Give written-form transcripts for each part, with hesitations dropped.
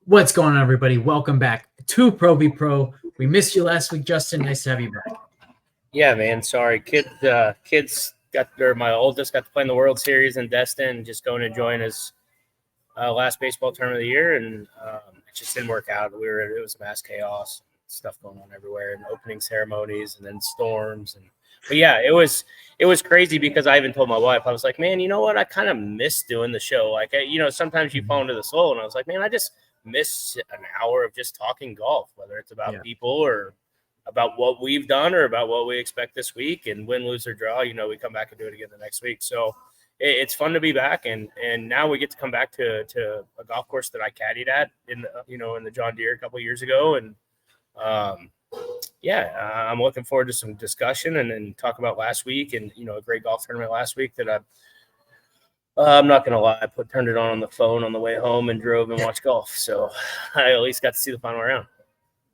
What's going on, everybody? Welcome back to Pro v Pro. We missed you last week, Justin. Nice to have you back. Yeah, man. Sorry. Kids my oldest got to play in the World Series in Destin, just going and enjoying his last baseball tournament of the year, and it just didn't work out. It was mass chaos, stuff going on everywhere, and opening ceremonies, and then storms, but yeah, it was crazy because I even told my wife, I was like, man, you know what? I kind of miss doing the show. Like, sometimes you fall into the soul, and I was like, man, I just miss an hour of just talking golf, whether it's about people or about what we've done or about what we expect this week, and win, lose, or draw, we come back and do it again the next week. So it's fun to be back. And now we get to come back to a golf course that I caddied at in the John Deere a couple of years ago. And I'm looking forward to some discussion and then talk about last week and, a great golf tournament last week that I'm not going to lie, I turned it on the phone on the way home and drove and watched golf. So I at least got to see the final round.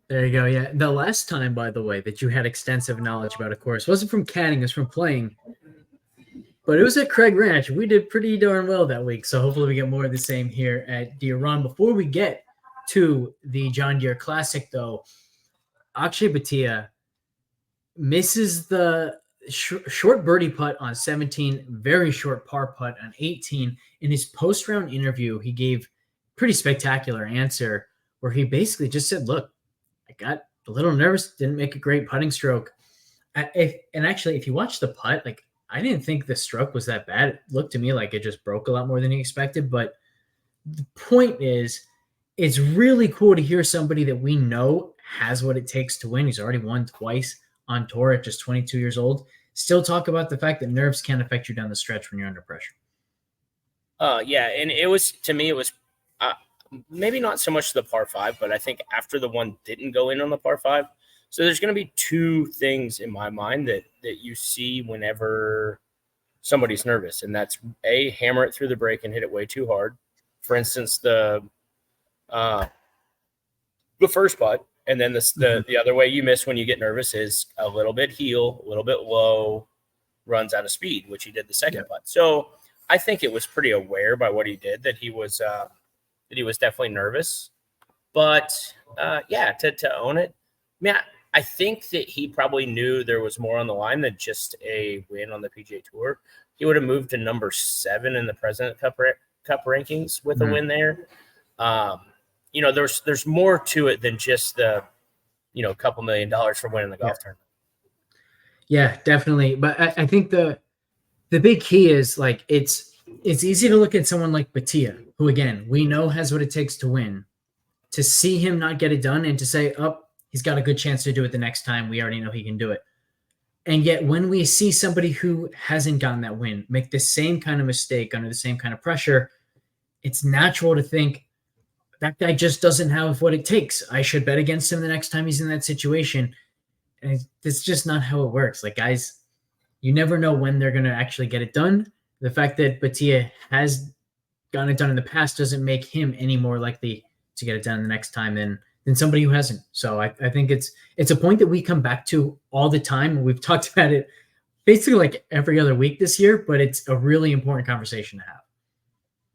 There you go. Yeah. The last time, by the way, that you had extensive knowledge about a course wasn't from caddying, it was from playing. But it was at Craig Ranch. We did pretty darn well that week. So hopefully we get more of the same here at Deere Run. Before we get to the John Deere Classic, though, Akshay Bhatia misses the short birdie putt on 17, very short par putt on 18. In his post-round interview, he gave a pretty spectacular answer where he basically just said, look, I got a little nervous, didn't make a great putting stroke. If you watch the putt, I didn't think the stroke was that bad. It looked to me like it just broke a lot more than he expected. But the point is, it's really cool to hear somebody that we know has what it takes to win. He's already won twice on tour at just 22 years old. Still talk about the fact that nerves can affect you down the stretch when you're under pressure. And it was maybe not so much the par 5, but I think after the one didn't go in on the par 5. So there's going to be two things in my mind that you see whenever somebody's nervous, and that's A, hammer it through the break and hit it way too hard. For instance, the first putt, and then the other way you miss when you get nervous is a little bit heel, a little bit low, runs out of speed, which he did the second putt. So I think it was pretty aware by what he did that he was definitely nervous. But to own it, man, I think that he probably knew there was more on the line than just a win on the PGA Tour. He would have moved to number 7 in the President Cup rankings with a win there. There's more to it than just the, couple $1 million for winning the golf tournament. Yeah, definitely. But I think the big key is it's easy to look at someone like Bhatia, who again we know has what it takes to win, to see him not get it done and to say, he's got a good chance to do it the next time. We already know he can do it. And yet when we see somebody who hasn't gotten that win make the same kind of mistake under the same kind of pressure, it's natural to think that guy just doesn't have what it takes. I should bet against him the next time he's in that situation. And it's just not how it works. Guys, you never know when they're going to actually get it done. The fact that Bhatia has gotten it done in the past doesn't make him any more likely to get it done the next time than somebody who hasn't. So I think it's a point that we come back to all the time. We've talked about it basically every other week this year, but it's a really important conversation to have.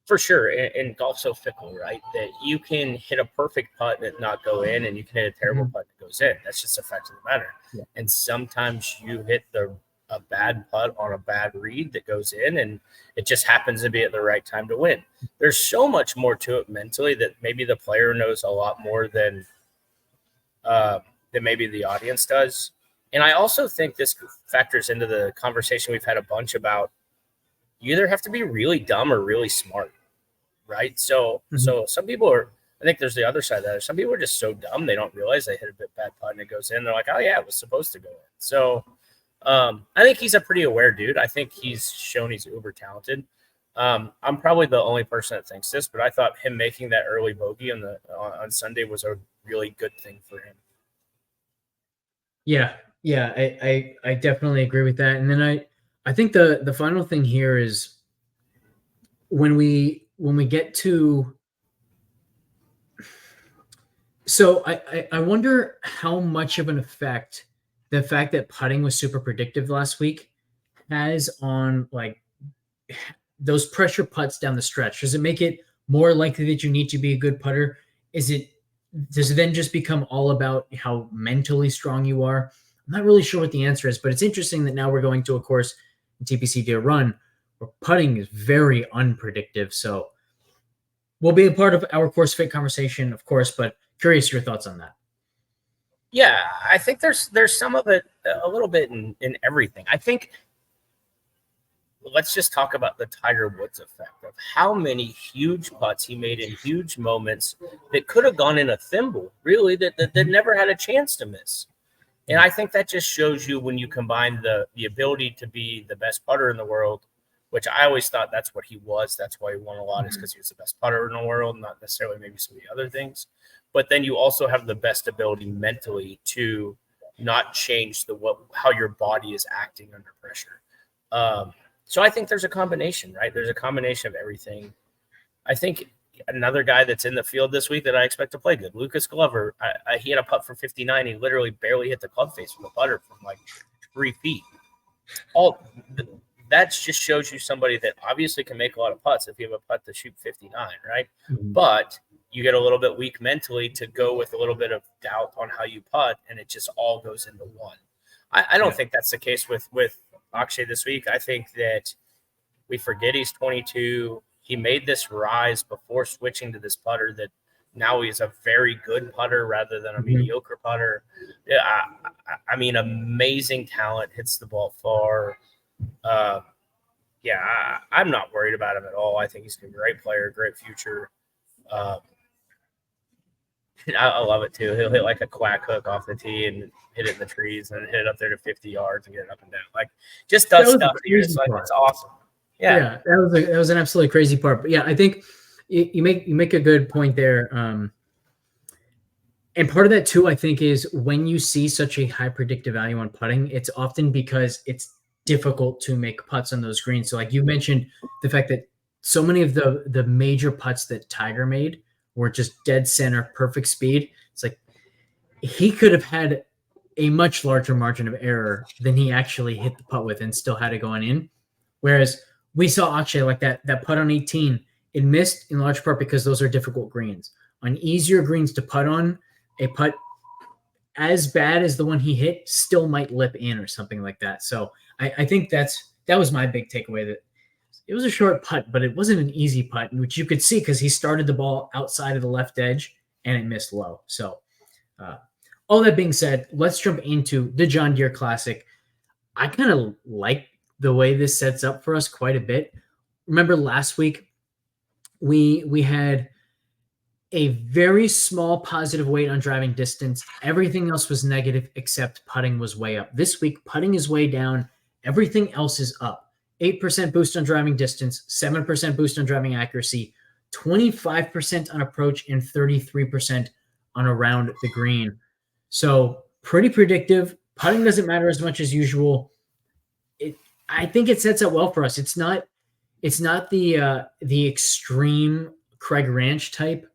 For sure. And golf's so fickle, right? That you can hit a perfect putt and not go in, and you can hit a terrible putt that goes in. That's just a fact of the matter. Yeah. And sometimes you hit a bad putt on a bad read that goes in, and it just happens to be at the right time to win. There's so much more to it mentally that maybe the player knows a lot more than maybe the audience does. And I also think this factors into the conversation we've had a bunch about. You either have to be really dumb or really smart, right? So some people are, I think there's the other side of that. Some people are just so dumb they don't realize they hit a bit bad putt and it goes in. They're like, oh yeah, it was supposed to go in. So I think he's a pretty aware dude. I think he's shown he's uber talented. I'm probably the only person that thinks this, but I thought him making that early bogey on Sunday was a really good thing for him. Yeah, I definitely agree with that. And then I think the final thing here is when we get to. So I wonder how much of an effect the fact that putting was super predictive last week has on those pressure putts down the stretch. Does it make it more likely that you need to be a good putter does it then just become all about how mentally strong you are? I'm not really sure what the answer is, but it's interesting that now we're going to a course in TPC Deer Run where putting is very unpredictable. So we'll be a part of our course fit conversation, of course, but curious your thoughts on that. Yeah, I think there's some of it a little bit in everything. I think let's just talk about the Tiger Woods effect of how many huge putts he made in huge moments that could have gone in a thimble, really, that never had a chance to miss. And I think that just shows you when you combine the ability to be the best putter in the world, which I always thought that's what he was. That's why he won a lot, is because he was the best putter in the world, not necessarily maybe some of the other things. But then you also have the best ability mentally to not change how your body is acting under pressure. So I think there's a combination, right? There's a combination of everything. I think another guy that's in the field this week that I expect to play good, Lucas Glover. He had a putt from 59. He literally barely hit the club face from the putter from like 3 feet. That just shows you somebody that obviously can make a lot of putts if you have a putt to shoot 59, right? Mm-hmm. But you get a little bit weak mentally to go with a little bit of doubt on how you putt, and it just all goes into one. I don't think that's the case with Akshay this week. I think that we forget he's 22. He made this rise before switching to this putter that now he's a very good putter rather than a mediocre putter. Yeah, I mean, amazing talent, hits the ball far. I'm not worried about him at all. I think he's a great player, great future. I love it too. He'll hit like a quack hook off the tee and hit it in the trees and hit it up there to 50 yards and get it up and down. Like, just does stuff here. It's awesome. Yeah, that was an absolutely crazy part. But yeah, I think you make a good point there. And part of that too, I think, is when you see such a high predictive value on putting, it's often because it's difficult to make putts on those greens. So like you mentioned, the fact that so many of the major putts that Tiger made were just dead center, perfect speed. It's like he could have had a much larger margin of error than he actually hit the putt with and still had it going in. Whereas we saw Akshay like that putt on 18, it missed in large part because those are difficult greens. On easier greens to putt on, a putt as bad as the one he hit still might lip in or something like that. So I think that was my big takeaway, that it was a short putt, but it wasn't an easy putt, which you could see because he started the ball outside of the left edge and it missed low. So all that being said, let's jump into the John Deere Classic. I kind of like the way this sets up for us quite a bit. Remember last week, we had a very small positive weight on driving distance. Everything else was negative except putting was way up. This week, putting is way down. Everything else is up. 8% boost on driving distance, 7% boost on driving accuracy, 25% on approach, and 33% on around the green. So pretty predictive. Putting doesn't matter as much as usual. I think it sets up well for us. It's not the extreme Craig Ranch type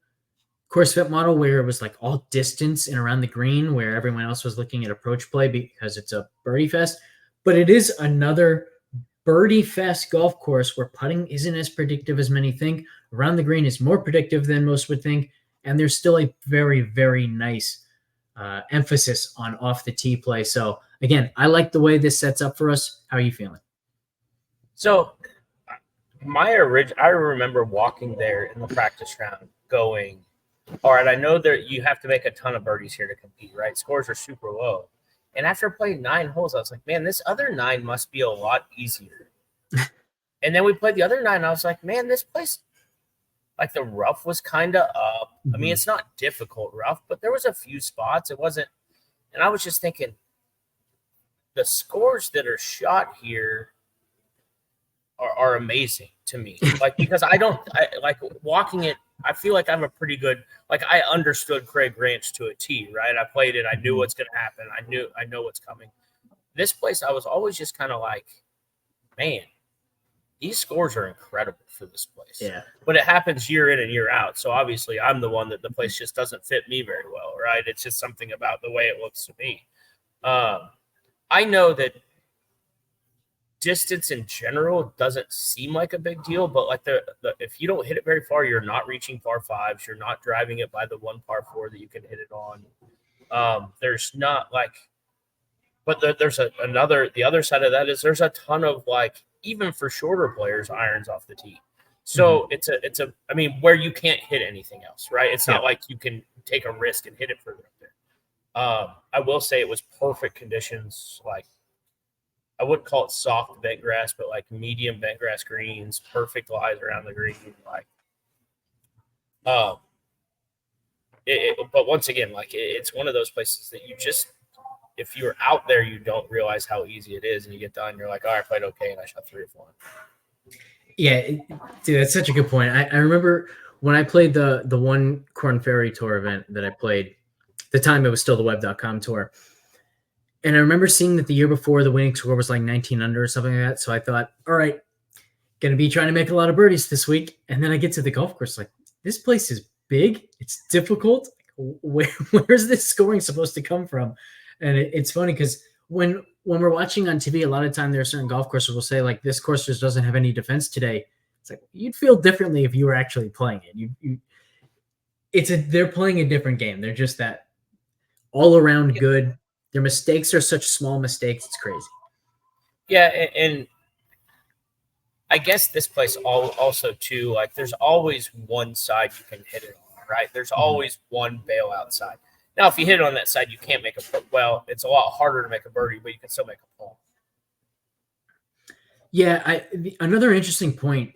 course fit model where it was like all distance and around the green where everyone else was looking at approach play because it's a birdie fest. But it is another birdie fest golf course where putting isn't as predictive as many think. Around the green is more predictive than most would think. And there's still a very, very nice emphasis on off the tee play. So again, I like the way this sets up for us. How are you feeling? So I remember walking there in the practice round going, all right, I know that you have to make a ton of birdies here to compete, right? Scores are super low. And after playing 9 holes, I was like, man, this other 9 must be a lot easier. And then we played the other 9, and I was like, man, this place, like the rough was kind of up. I mean, it's not difficult rough, but there was a few spots. It wasn't. And I was just thinking, the scores that are shot here are amazing to me. Like, because I like walking it, I feel like I'm a pretty good, like I understood Craig Ranch to a T, right? I played it. I knew what's going to happen. I know what's coming. This place, I was always just kind of like, man, these scores are incredible for this place. Yeah. But it happens year in and year out. So obviously I'm the one that the place just doesn't fit me very well, right? It's just something about the way it looks to me. I know that distance in general doesn't seem like a big deal, but like the if you don't hit it very far, you're not reaching par fives. You're not driving it by the one par four that you can hit it on. There's not like, but there's the other side of that is there's a ton of like, even for shorter players, irons off the tee. So it's a I mean, where you can't hit anything else, right? It's not like you can take a risk and hit it further up there. I will say it was perfect conditions. Like, I wouldn't call it soft bent grass, but like medium bent grass greens, perfect lies around the green. Like, but once again, like it's one of those places that you just, if you're out there, you don't realize how easy it is, and you get done, you're like, all right, I played okay, and I shot 3 or 4. Yeah, dude, that's such a good point. I remember when I played the one Corn Ferry Tour event that I played, at the time it was still the web.com tour. And I remember seeing that the year before the winning score was like 19 under or something like that. So I thought, all right, going to be trying to make a lot of birdies this week. And then I get to the golf course, like, this place is big. It's difficult. Where's this scoring supposed to come from? And it's funny because when we're watching on TV, a lot of time there are certain golf courses will say like, this course just doesn't have any defense today. It's like, you'd feel differently if you were actually playing it. They're playing a different game. They're just that all around good. Their mistakes are such small mistakes. It's crazy. Yeah. And I guess this place also too, like there's always one side you can hit it on, right? There's always one bailout side. Now, if you hit it on that side, you can't make it's a lot harder to make a birdie, but you can still make a pull. Yeah, another interesting point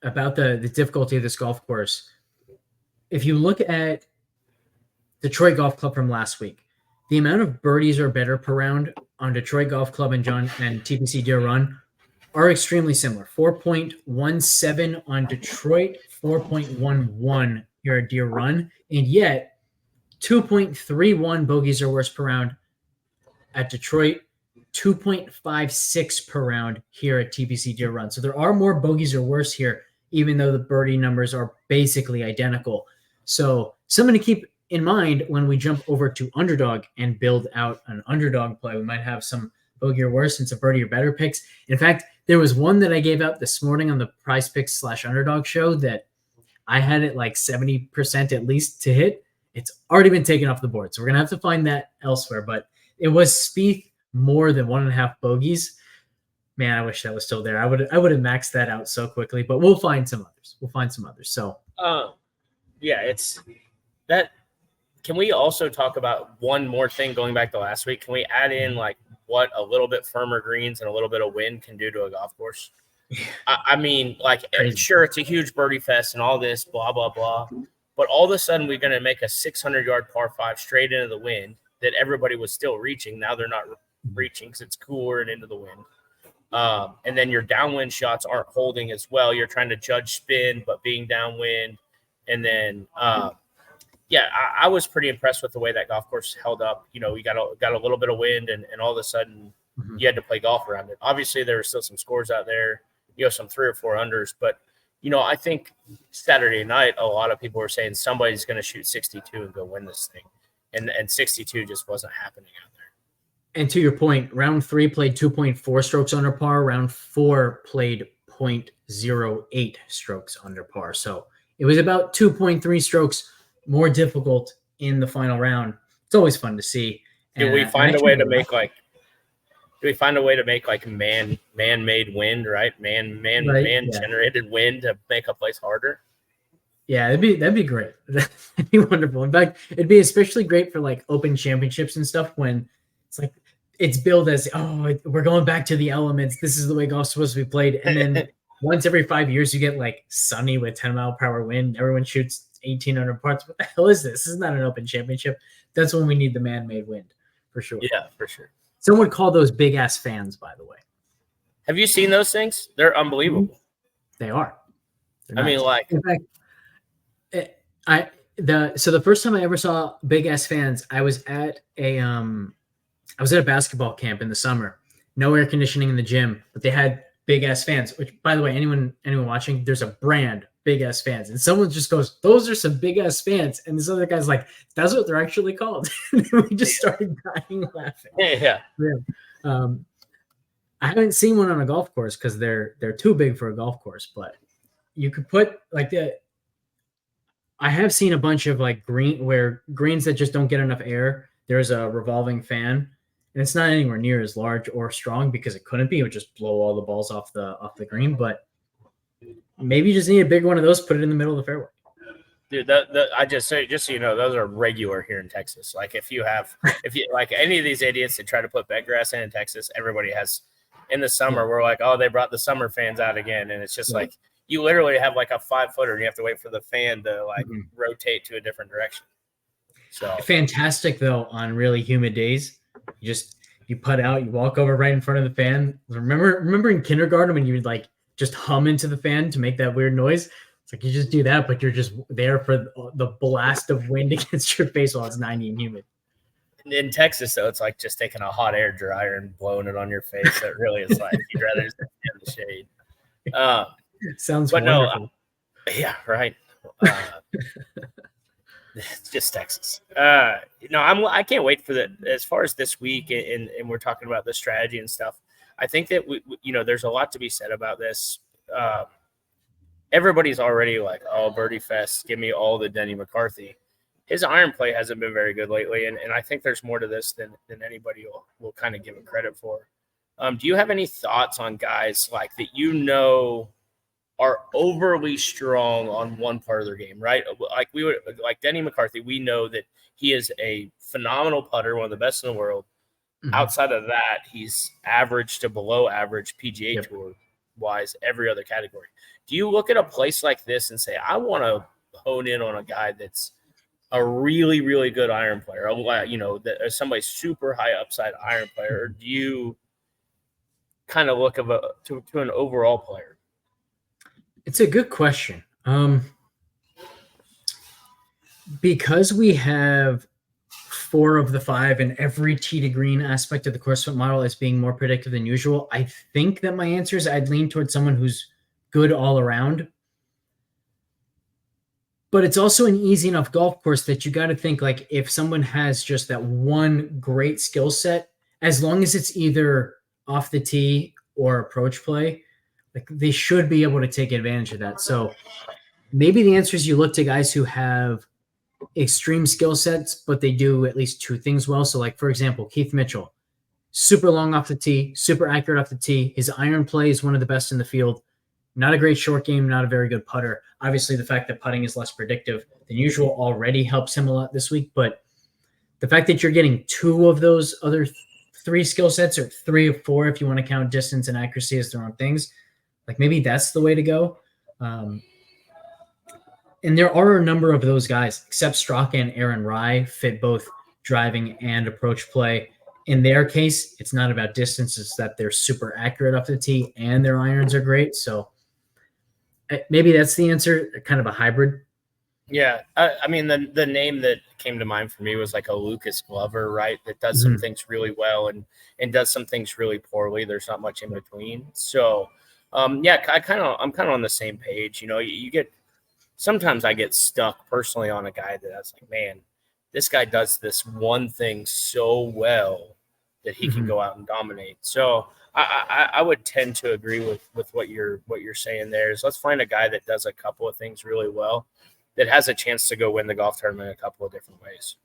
about the difficulty of this golf course, if you look at Detroit Golf Club from last week, the amount of birdies or better per round on Detroit Golf Club and TPC Deere Run are extremely similar. 4.17 on Detroit, 4.11 here at Deere Run, and yet 2.31 bogeys or worse per round at Detroit, 2.56 per round here at TPC Deere Run. So there are more bogeys or worse here, even though the birdie numbers are basically identical. So something to keep in mind when we jump over to Underdog and build out an Underdog play. We might have some bogey or worse and some birdie or better picks. In fact, there was one that I gave out this morning on the Prize Picks /Underdog show that I had it like 70% at least to hit. It's already been taken off the board, so we're going to have to find that elsewhere. But it was Spieth more than 1.5 bogeys. Man, I wish that was still there. I would have maxed that out so quickly, but we'll find some others. So, yeah, it's that. Can we also talk about one more thing going back to last week? Can we add in like what a little bit firmer greens and a little bit of wind can do to a golf course? I mean, like, sure, it's a huge birdie fest and all this, blah, blah, blah. But all of a sudden, we're going to make a 600-yard par 5 straight into the wind that everybody was still reaching. Now they're not reaching because it's cooler and into the wind. And then your downwind shots aren't holding as well. You're trying to judge spin, but being downwind. And then, I was pretty impressed with the way that golf course held up. You know, we got a little bit of wind, and all of a sudden, you had to play golf around it. Obviously, there were still some scores out there. You know, some 3 or 4 unders, but you know, I think Saturday night, a lot of people were saying somebody's going to shoot 62 and go win this thing. And 62 just wasn't happening out there. And to your point, round 3 played 2.4 strokes under par. Round 4 played 0.08 strokes under par. So it was about 2.3 strokes more difficult in the final round. It's always fun to see. Do we find a way to make like man-made wind, right? Man-generated wind to make a place harder? Yeah, that'd be great. That'd be wonderful. In fact, it'd be especially great for like open championships and stuff when it's like it's billed as, oh, we're going back to the elements. This is the way golf's supposed to be played. And then once every 5 years, you get like sunny with 10-mile-per-hour wind. Everyone shoots 1,800 parts. What the hell is this? This is not an open championship. That's when we need the man-made wind, for sure. Yeah, for sure. Some would call those big-ass fans, by the way. Have you seen those things? They're unbelievable. They are. I mean, like, in fact, the first time I ever saw big-ass fans, I was at a basketball camp in the summer. No air conditioning in the gym, but they had big-ass fans. Which, by the way, anyone watching, there's a brand, big-ass fans, and someone just goes, "Those are some big-ass fans," and this other guy's like, "That's what they're actually called." And we just started dying laughing. Yeah. I haven't seen one on a golf course because they're too big for a golf course, but you could put like the. I have seen a bunch of like greens that just don't get enough air. There's a revolving fan, and it's not anywhere near as large or strong because it couldn't be. It would just blow all the balls off the green. But maybe you just need a big one of those. Put it in the middle of the fairway. Dude, I just say, just so you know, those are regular here in Texas. Like if you like any of these idiots that try to put bed grass in Texas, everybody has in the summer. We're like, oh, they brought the summer fans out again, and it's just like you literally have like a 5-footer, and you have to wait for the fan to like rotate to a different direction. So fantastic though on really humid days. You put out, you walk over right in front of the fan. Remember in kindergarten when you would like just hum into the fan to make that weird noise? It's like you just do that, but you're just there for the blast of wind against your face while it's 90 and humid. In Texas, though, it's like just taking a hot air dryer and blowing it on your face. So it really is like you'd rather just get in the shade. Sounds wonderful. No, yeah, right. It's just Texas. I can't wait for as far as this week, and we're talking about the strategy and stuff. I think that there's a lot to be said about this. Everybody's already like, oh, Birdie Fest, give me all the Denny McCarthy. His iron play hasn't been very good lately, and I think there's more to this than anybody will kind of give him credit for. Do you have any thoughts on guys like that are overly strong on one part of their game, right? Like Denny McCarthy, we know that he is a phenomenal putter, one of the best in the world. Mm-hmm. Outside of that, he's average to below average PGA Tour wise, every other category. Do you look at a place like this and say, I want to hone in on a guy that's a really, really good iron player, that somebody super high upside iron player? Or do you kind of look to an overall player? It's a good question. Because we have 4 of the 5 in every tee to green aspect of the course fit model as being more predictive than usual, I think that my answer is I'd lean towards someone who's good all around. But it's also an easy enough golf course that you got to think like if someone has just that one great skill set, as long as it's either off the tee or approach play, like they should be able to take advantage of that. So maybe the answer is you look to guys who have extreme skill sets, but they do at least 2 things well. So like, for example, Keith Mitchell, super long off the tee, super accurate off the tee. His iron play is one of the best in the field. Not a great short game, not a very good putter. Obviously, the fact that putting is less predictive than usual already helps him a lot this week. But the fact that you're getting 2 of those other 3 skill sets, or 3 or 4 if you want to count distance and accuracy as their own things, like maybe that's the way to go. And there are a number of those guys, except Straka and Aaron Rai fit both driving and approach play. In their case, it's not about distance. It's that they're super accurate off the tee and their irons are great. So maybe that's the answer, kind of a hybrid. Yeah. I mean, the name that came to mind for me was like a Lucas Glover, right? That does some things really well and does some things really poorly. There's not much in between. So, I'm kind of on the same page. You get, sometimes I get stuck personally on a guy that I was like, man, this guy does this one thing so well that he can go out and dominate. So I would tend to agree with what you're saying there is let's find a guy that does a couple of things really well that has a chance to go win the golf tournament a couple of different ways.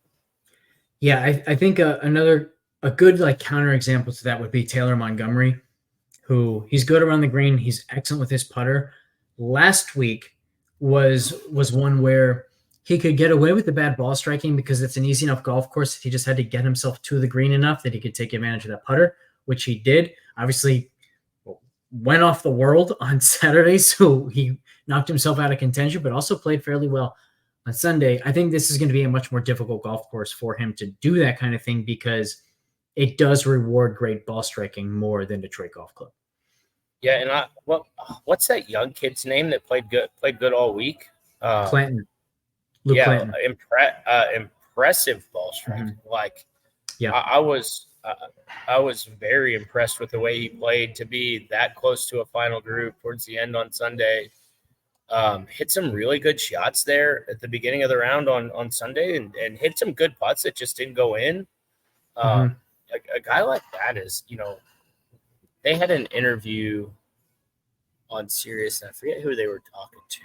Yeah, I think a good like counter example to that would be Taylor Montgomery, who he's good around the green. He's excellent with his putter. Last week was one where he could get away with the bad ball striking because it's an easy enough golf course if he just had to get himself to the green enough that he could take advantage of that putter, which he did. Obviously went off the world on Saturday, so he knocked himself out of contention, but also played fairly well on Sunday. I think this is going to be a much more difficult golf course for him to do that kind of thing because it does reward great ball striking more than Detroit Golf Club. Yeah, and what's that young kid's name that played good all week? Clanton. Luke Clanton. Impressive ball striking. I was very impressed with the way he played to be that close to a final group towards the end on Sunday. Hit some really good shots there at the beginning of the round on Sunday and hit some good putts that just didn't go in. A guy like that is, they had an interview on Sirius, and I forget who they were talking to.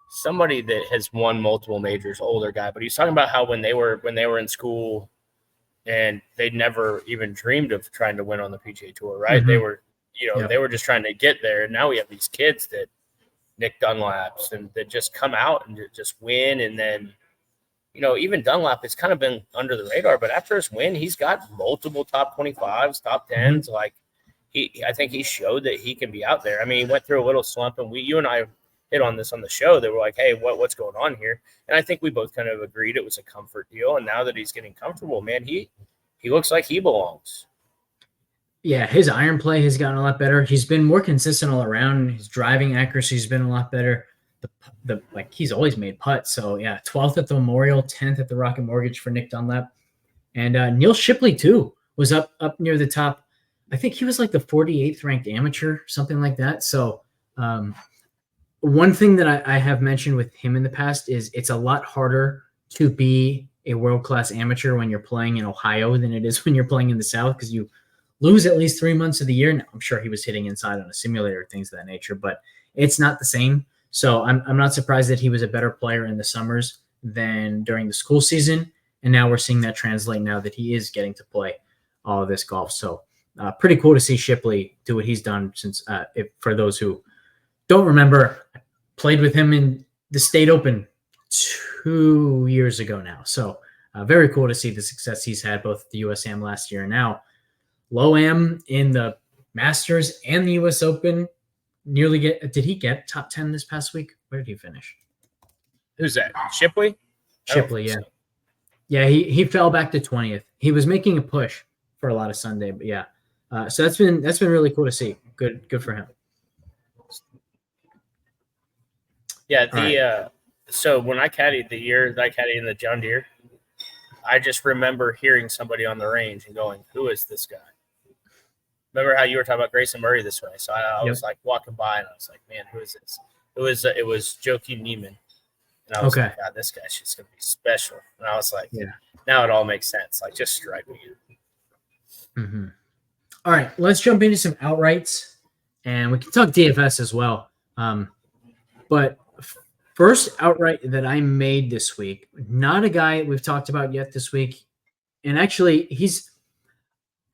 Somebody that has won multiple majors, older guy, but he's talking about how when they were in school and they never even dreamed of trying to win on the PGA Tour, right? Mm-hmm. They were, they were just trying to get there. And now we have these kids that Nick Dunlaps and that just come out and just win. And then, even Dunlap has kind of been under the radar, but after his win, he's got multiple top 25s, top 10s. Mm-hmm. Like I think he showed that he can be out there. I mean, he went through a little slump, and you and I hit on this on the show. They were like, hey, what's going on here? And I think we both kind of agreed it was a comfort deal. And now that he's getting comfortable, man, he looks like he belongs. Yeah, his iron play has gotten a lot better. He's been more consistent all around. His driving accuracy has been a lot better. He's always made putts. So yeah, 12th at the Memorial, 10th at the Rocket Mortgage for Nick Dunlap. And Neil Shipley too was up near the top. I think he was like the 48th ranked amateur, something like that. So one thing that I have mentioned with him in the past is it's a lot harder to be a world-class amateur when you're playing in Ohio than it is when you're playing in the South, because you lose at least 3 months of the year. Now, I'm sure he was hitting inside on a simulator, things of that nature, but it's not the same. So I'm not surprised that he was a better player in the summers than during the school season. And now we're seeing that translate now that he is getting to play all of this golf. So pretty cool to see Shipley do what he's done since, for those who don't remember, I played with him in the State Open 2 years ago now. So very cool to see the success he's had both at the USAM last year and now Low-Am in the Masters and the US Open. Did he get top 10 this past week? Where did he finish? Who's that? Shipley? Shipley, yeah. So. Yeah, he fell back to 20th. He was making a push for a lot of Sunday, but yeah. So that's been really cool to see. Good for him. Yeah, so when I caddied the year that I caddied in the John Deere, I just remember hearing somebody on the range and going, who is this guy? Remember how you were talking about Grayson Murray this way? So I was like walking by and I was like, man, who is this? It was Joakim Neiman. And I was like, God, this guy's just going to be special. And I was like, now it all makes sense. Like, just strike me. Mm-hmm. All right, let's jump into some outrights, and we can talk DFS as well. But first outright that I made this week, not a guy we've talked about yet this week. And actually,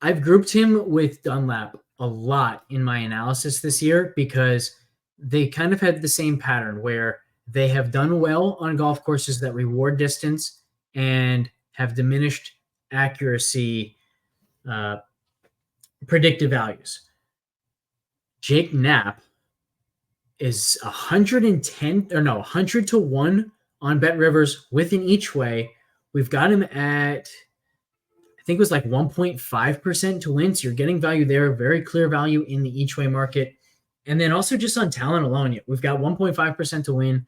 I've grouped him with Dunlap a lot in my analysis this year because they kind of had the same pattern where they have done well on golf courses that reward distance and have diminished accuracy predictive values. Jake Knapp is 100 to 1 on Bet Rivers with an each way. We've got him at, I think it was like 1.5% to win. So you're getting value there, very clear value in the each way market. And then also just on talent alone, we've got 1.5% to win,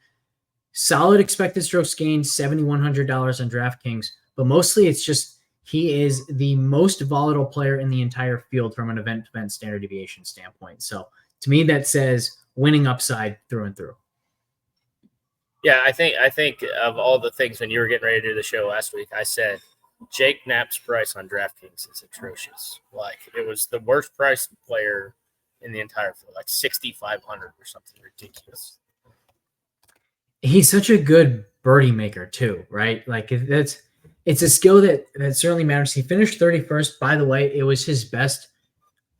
solid expected strokes gained, $7,100 on DraftKings, but mostly it's just, he is the most volatile player in the entire field from an event-to-event standard deviation standpoint. So to me, that says winning upside through and through. Yeah, I think of all the things when you were getting ready to do the show last week, I said Jake Knapp's price on DraftKings is atrocious. Like, it was the worst priced player in the entire field, like 6,500 or something ridiculous. He's such a good birdie maker too, right? Like it's a skill that certainly matters. He finished 31st. By the way, it was his best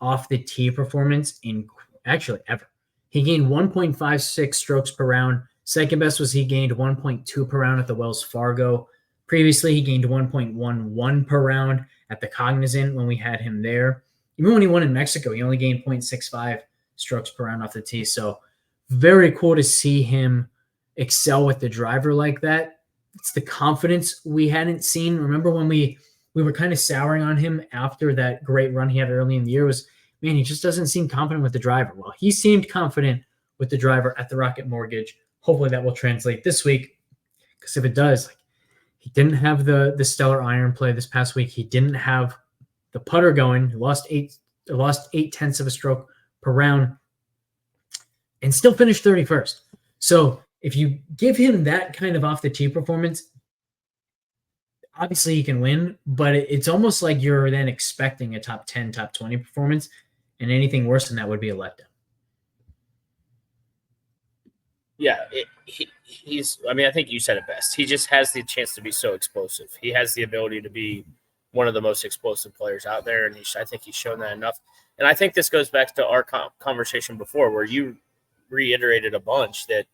off the tee performance in actually ever. He gained 1.56 strokes per round. Second best was he gained 1.2 per round at the Wells Fargo. Previously, he gained 1.11 per round at the Cognizant when we had him there. Even when he won in Mexico, he only gained 0.65 strokes per round off the tee. So very cool to see him excel with the driver like that. It's the confidence we hadn't seen. Remember when we were kind of souring on him after that great run he had early in the year was, man, he just doesn't seem confident with the driver. Well, he seemed confident with the driver at the Rocket Mortgage. Hopefully that will translate this week, because if it does, he didn't have the stellar iron play this past week. He didn't have the putter going. He lost 8/10 of a stroke per round and still finished 31st. So if you give him that kind of off the tee performance, obviously he can win, but it's almost like you're then expecting a top 10, top 20 performance, and anything worse than that would be a letdown. Yeah, he's. I mean, I think you said it best. He just has the chance to be so explosive. He has the ability to be one of the most explosive players out there, and I think he's shown that enough. And I think this goes back to our conversation before, where you reiterated a bunch that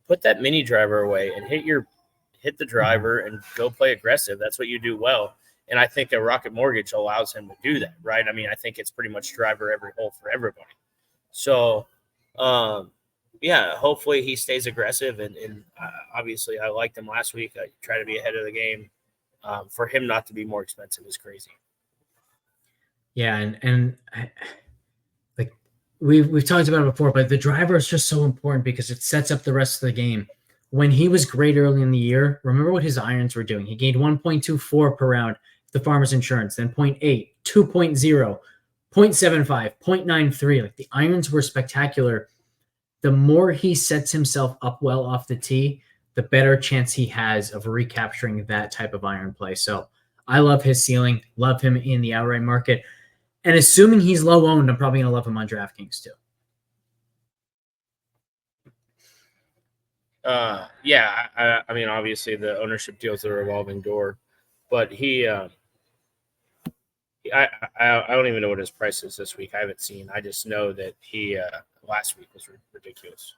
put that mini driver away and hit the driver and go play aggressive. That's what you do well. And I think a Rocket Mortgage allows him to do that, right? I mean, I think it's pretty much driver every hole for everybody. So, yeah, hopefully he stays aggressive. And obviously I liked him last week. I try to be ahead of the game. For him not to be more expensive is crazy. Yeah, and like we've talked about it before, but the driver is just so important because it sets up the rest of the game. When he was great early in the year, remember what his irons were doing. He gained 1.24 per round the Farmers Insurance, then 0.8, 2.0, 0.75, 0.93. Like the irons were spectacular. The more he sets himself up well off the tee, the better chance he has of recapturing that type of iron play. So I love his ceiling, love him in the outright market. And assuming he's low owned, I'm probably going to love him on DraftKings too. Yeah, I mean, obviously the ownership deal is a revolving door, but I don't even know what his price is this week. I haven't seen. I just know that he last week was ridiculous.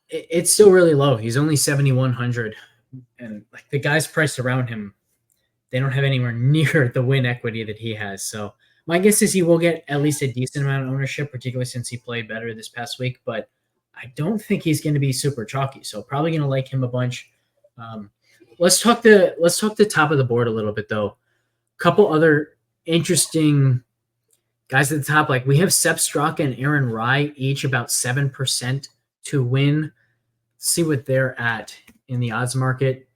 It's still really low. He's only 7,100, and like the guys priced around him, they don't have anywhere near the win equity that he has. So my guess is he will get at least a decent amount of ownership, particularly since he played better this past week. But I don't think he's going to be super chalky. So probably going to like him a bunch. Let's talk the top of the board a little bit though. A couple other interesting guys at the top. Like we have Sepp Straka and Aaron Rye, each about 7% to win. See what they're at in the odds market.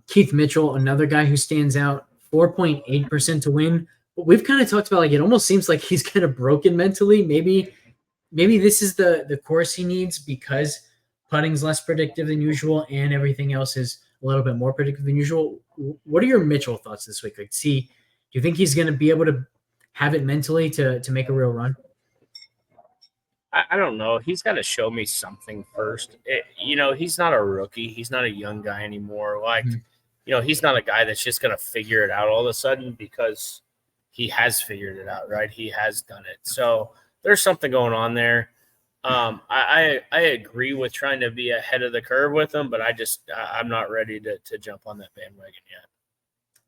Keith Mitchell, another guy who stands out, 4.8% to win. But we've kind of talked about like it almost seems like he's kind of broken mentally. Maybe this is the course he needs because putting's less predictive than usual and everything else is a little bit more predictive than usual. What are your Mitchell thoughts this week? Like, do you think he's going to be able to have it mentally to make a real run? I don't know. He's got to show me something first. He's not a rookie. He's not a young guy anymore. Like, he's not a guy that's just going to figure it out all of a sudden because he has figured it out, right? He has done it. So there's something going on there. I agree with trying to be ahead of the curve with him, but I'm not ready to jump on that bandwagon yet.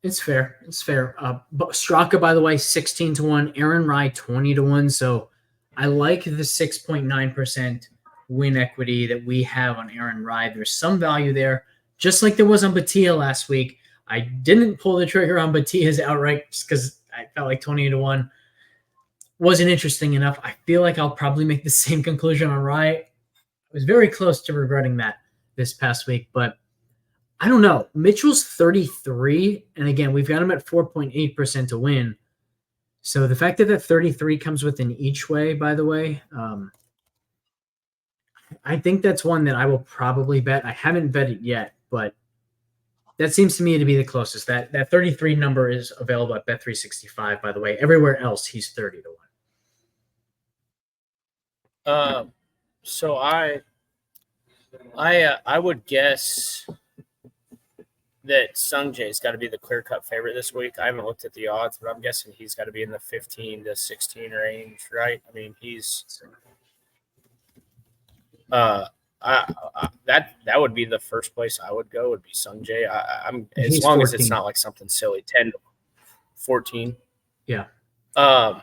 It's fair. Straka, by the way, 16 to 1. Aaron Rye, 20 to 1. So I like the 6.9% win equity that we have on Aaron Rye. There's some value there, just like there was on Batia last week. I didn't pull the trigger on Batia's outright just because I felt like 20 to 1 wasn't interesting enough. I feel like I'll probably make the same conclusion on Rye. I was very close to regretting that this past week, but I don't know. Mitchell's 33, and again, we've got him at 4.8% to win. So the fact that 33 comes with an each way, by the way, I think that's one that I will probably bet. I haven't bet it yet, but that seems to me to be the closest. That 33 number is available at Bet365, by the way. Everywhere else, he's 30 to 1. So I would guess that Sung Jae's got to be the clear-cut favorite this week. I haven't looked at the odds, but I'm guessing he's got to be in the 15 to 16 range, right? I mean, he's that would be the first place I would go. Would be Sung Jae. I'm as long 14. As it's not like something silly. 10 to 14. Yeah. I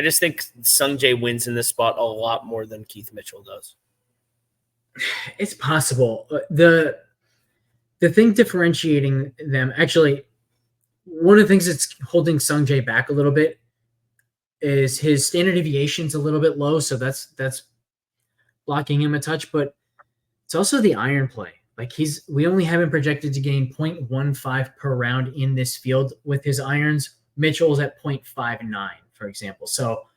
just think Sung Jae wins in this spot a lot more than Keith Mitchell does. It's possible. The thing differentiating them, actually, one of the things that's holding Sung Jae back a little bit is his standard deviation's a little bit low, so that's blocking him a touch. But it's also the iron play. Like we only have him projected to gain 0.15 per round in this field with his irons. Mitchell's at 0.59, for example. So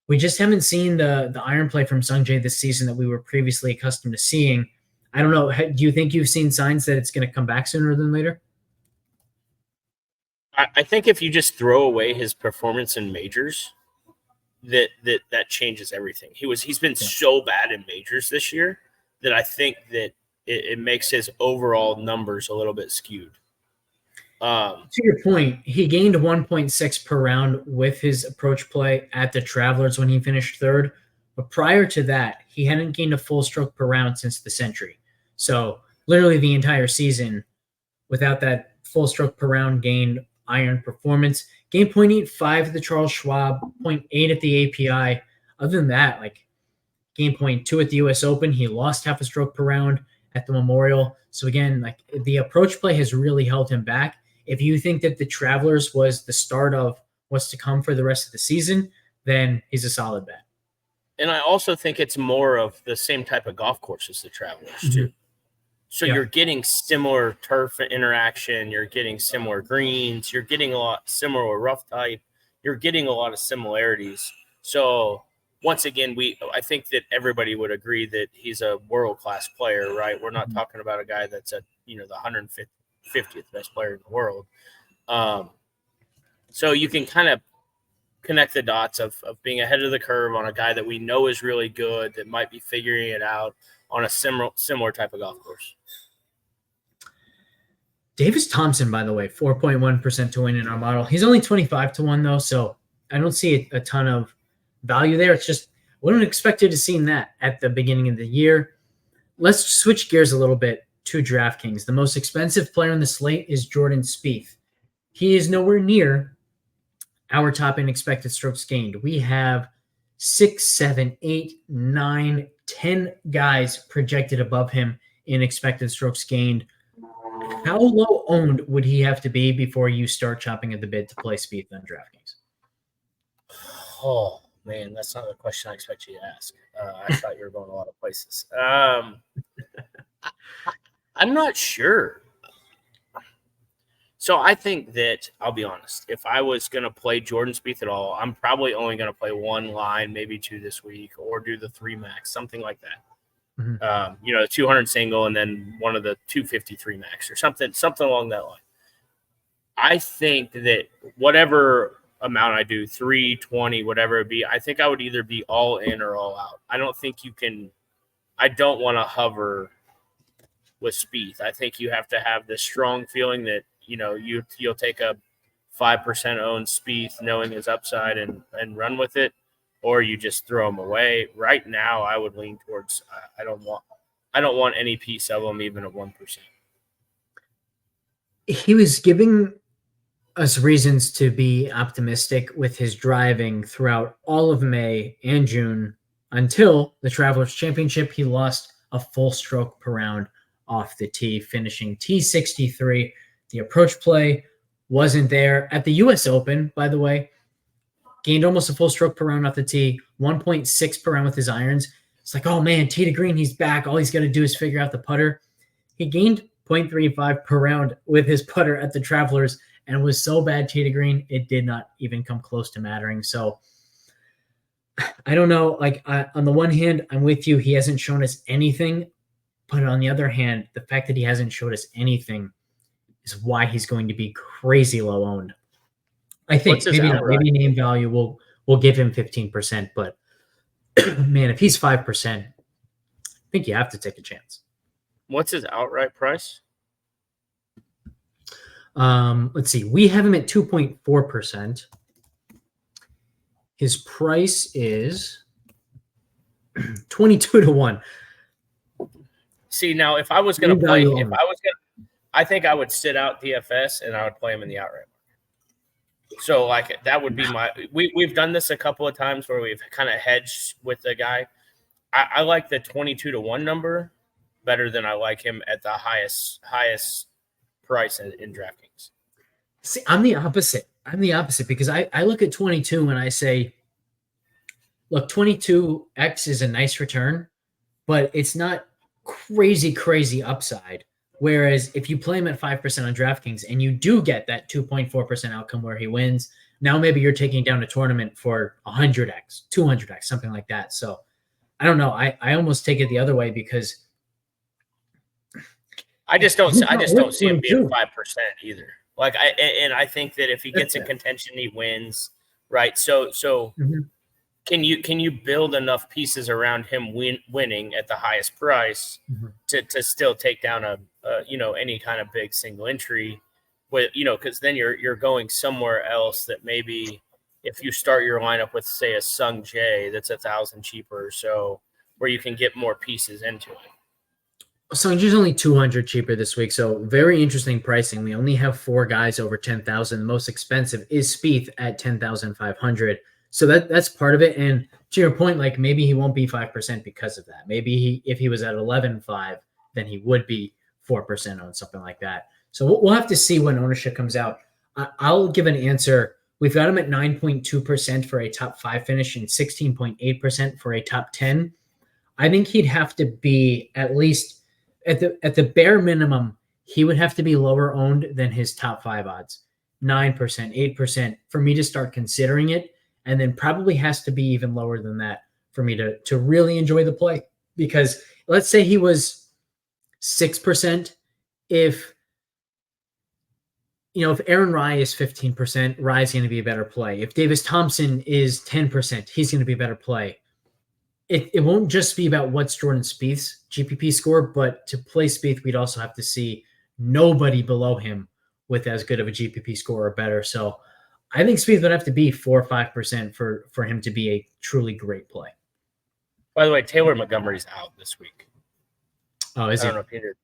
we just haven't seen the iron play from Sung Jae this season that we were previously accustomed to seeing. I don't know. Do you think you've seen signs that it's going to come back sooner than later? I think if you just throw away his performance in majors, that changes everything. He's been so bad in majors this year that I think that it makes his overall numbers a little bit skewed. To your point, he gained 1.6 per round with his approach play at the Travelers when he finished third. But prior to that, he hadn't gained a full stroke per round since the Century. So literally the entire season without that full stroke per round gained iron performance. Gained 0.85 at the Charles Schwab, 0.8 at the API. Other than that, like gained 0.2 at the US Open. He lost half a stroke per round at the Memorial. So again, like the approach play has really held him back. If you think that the Travelers was the start of what's to come for the rest of the season, then he's a solid bet. And I also think it's more of the same type of golf course as the Travelers too. Mm-hmm. So you're getting similar turf interaction. You're getting similar greens. You're getting a lot similar rough type. You're getting a lot of similarities. So once again, I think that everybody would agree that he's a world-class player, right? We're not talking about a guy that's the 150th best player in the world. So you can kind of connect the dots of being ahead of the curve on a guy that we know is really good, that might be figuring it out on a similar type of golf course. Davis Thompson, by the way, 4.1% to win in our model. He's only 25 to 1 though, so I don't see a ton of value there. It's just wouldn't expect you to see that at the beginning of the year. Let's switch gears a little bit to DraftKings. The most expensive player on the slate is Jordan Spieth. He is nowhere near our top in expected strokes gained. We have 6, 7, 8, 9, 10 guys projected above him in expected strokes gained. How low owned would he have to be before you start chopping at the bid to play Spieth on DraftKings? Oh, man, that's not the question I expect you to ask. I thought you were going a lot of places. I'm not sure. So I think that, I'll be honest, if I was going to play Jordan Spieth at all, I'm probably only going to play one line, maybe two this week, or do the 3 max, something like that. Mm-hmm. The 200 single and then one of the 253 max or something along that line. I think that whatever amount I do, 320, whatever it be, I think I would either be all in or all out. I don't think you can – I don't want to hover with Spieth. I think you have to have this strong feeling that, you'll take a 5% owned Spieth knowing his upside and run with it, or you just throw him away. Right now, I would lean towards I don't want any piece of him, even at 1%. He was giving us reasons to be optimistic with his driving throughout all of May and June until the Travelers Championship. He lost a full stroke per round off the tee, finishing T63. The approach play wasn't there. At the US Open, by the way, gained almost a full stroke per round off the tee, 1.6 per round with his irons. It's like, oh man, tee to green, he's back. All he's got to do is figure out the putter. He gained 0.35 per round with his putter at the Travelers and was so bad tee to green, it did not even come close to mattering. So I don't know. On the one hand, I'm with you. He hasn't shown us anything. But on the other hand, the fact that he hasn't showed us anything is why he's going to be crazy low owned. I think maybe name value will give him 15%, but man, if he's 5%, I think you have to take a chance. What's his outright price? Let's see. We have him at 2.4%. His price is 22 to 1. See, now if I was going to play, I think I would sit out DFS and I would play him in the outright market. So that would be we've done this a couple of times where we've kind of hedged with the guy. I like the 22 to 1 number better than I like him at the highest price in DraftKings. See, I'm the opposite because I look at 22 and I say, look, 22x is a nice return, but it's not crazy upside. Whereas if you play him at 5% on DraftKings and you do get that 2.4% outcome where he wins, now maybe you're taking down a tournament for 100x, 200x, something like that. So I don't know. I almost take it the other way because I just don't see him being 5% 22. either. Like I think that if he gets in contention, he wins, right? So Mhm. can you build enough pieces around him winning at the highest price Mhm. to still take down a any kind of big single entry with because then you're going somewhere else that maybe if you start your lineup with say a Sung Jae that's 1,000 cheaper or so where you can get more pieces into it. Sungji's only 200 cheaper this week, so very interesting pricing. We only have 4 guys over 10,000. The most expensive is Spieth at 10,500. So that's part of it. And to your point, like maybe he won't be 5% because of that. Maybe if he was at 11.5, then he would be 4% on something like that. So we'll have to see when ownership comes out. I'll give an answer. We've got him at 9.2% for a top 5 finish and 16.8% for a top 10. I think he'd have to be at least at the bare minimum, he would have to be lower owned than his top 5 odds, 9%, 8% for me to start considering it. And then probably has to be even lower than that for me to really enjoy the play. Because let's say he was 6%. If Aaron Rye is 15%, Rye's going to be a better play. If Davis Thompson is 10%, he's going to be a better play. It won't just be about what's Jordan Spieth's GPP score, but to play Spieth, we'd also have to see nobody below him with as good of a GPP score or better. So I think Spieth would have to be 4 or 5% for him to be a truly great play. By the way, Taylor Montgomery's out this week. Oh, is I he? don't know, Peter.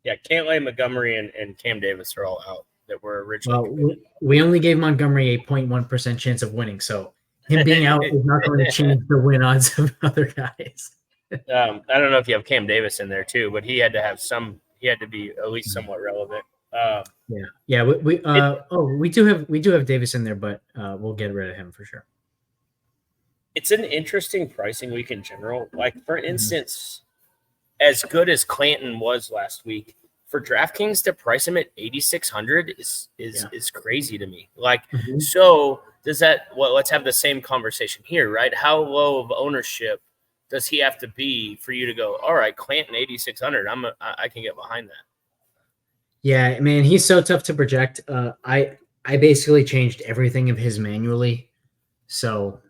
Yeah, Cantlay, Montgomery, and Cam Davis are all out that were originally. Well, we only gave Montgomery a 0.1% chance of winning, so him being out is not going to change the win odds of other guys. I don't know if you have Cam Davis in there too, but he had to be at least somewhat relevant. Yeah. We do have Davis in there, but we'll get rid of him for sure. It's an interesting pricing week in general. Like for instance, as good as Clanton was last week, for DraftKings to price him at 8,600 is crazy to me. Like, so does that? Well, let's have the same conversation here, right? How low of ownership does he have to be for you to go? All right, Clanton 8,600. I can get behind that. Yeah, man, he's so tough to project. I basically changed everything of his manually, so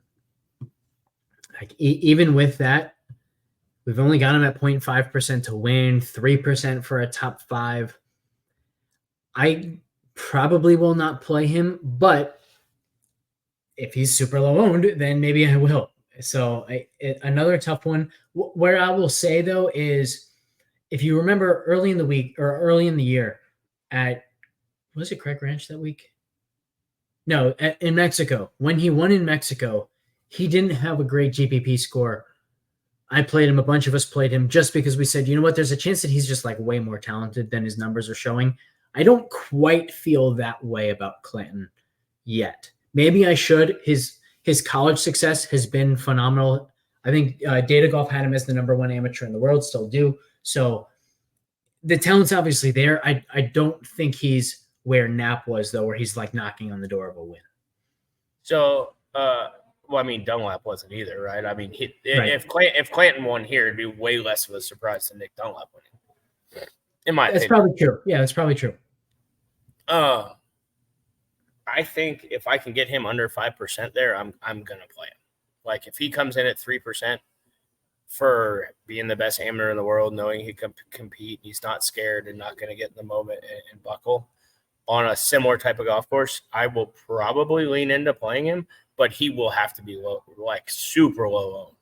like even with that, we've only got him at 0.5% to win, 3% for a top 5. I probably will not play him, but if he's super low owned, then maybe I will. So another tough one. Where I will say though is, if you remember early in the week or early in the year, was it Craig Ranch that week? No, in Mexico. When he won in Mexico, he didn't have a great GPP score. I played him. A bunch of us played him just because we said, you know what, there's a chance that he's just like way more talented than his numbers are showing. I don't quite feel that way about Clanton yet. Maybe I should. His college success has been phenomenal. I think Data Golf had him as the #1 amateur in the world, still do. So the talent's obviously there. I don't think he's where Knapp was, though, where he's like knocking on the door of a win. So, Dunlap wasn't either, right? I mean, if Clanton won here, it'd be way less of a surprise than Nick Dunlap winning. In my opinion. That's probably true. Yeah, that's probably true. I think if I can get him under 5% there, I'm gonna play him. Like if he comes in at 3% for being the best amateur in the world, knowing he can compete, he's not scared and not gonna get in the moment and buckle on a similar type of golf course, I will probably lean into playing him, but he will have to be low, like super low owned.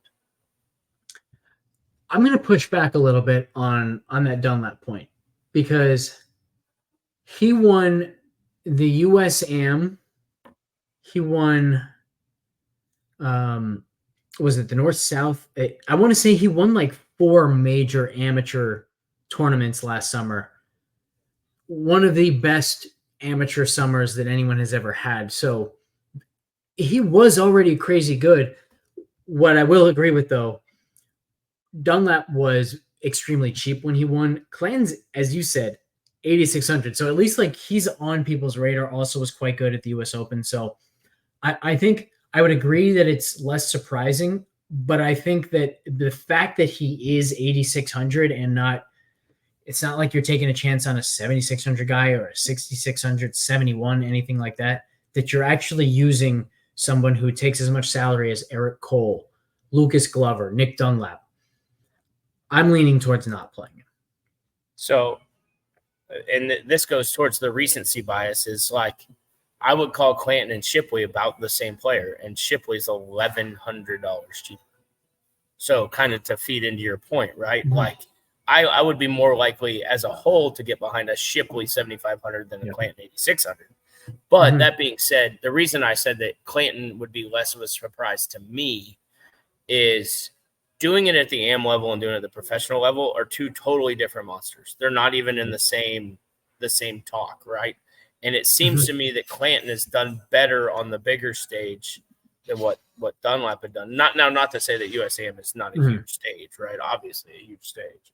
I'm gonna push back a little bit on that Dunlap point because he won the US Am. He won, was it the North South? I want to say he won like 4 major amateur tournaments last summer. One of the best amateur summers that anyone has ever had. So he was already crazy good. What I will agree with, though, Dunlap was extremely cheap when he won. Clanton's, as you said, 8,600. So at least like he's on people's radar. Also was quite good at the US Open. So I think I would agree that it's less surprising, but I think that the fact that he is 8,600 and not It's not like you're taking a chance on a 7,600 guy or a 6,600, 71, anything like that, that you're actually using someone who takes as much salary as Eric Cole, Lucas Glover, Nick Dunlap. I'm leaning towards not playing him. So, and this goes towards the recency bias, is like I would call Clanton and Shipley about the same player, and Shipley's $1,100 cheaper. So kind of to feed into your point, right? Mm-hmm. Like I would be more likely as a whole to get behind a Shipley 7,500 than a Clanton 8,600. But that being said, the reason I said that Clanton would be less of a surprise to me is doing it at the AM level and doing it at the professional level are two totally different monsters. They're not even in the same talk, right? And it seems to me that Clanton has done better on the bigger stage than what Dunlap had done. Not to say that USAM is not a huge stage, right? Obviously a huge stage.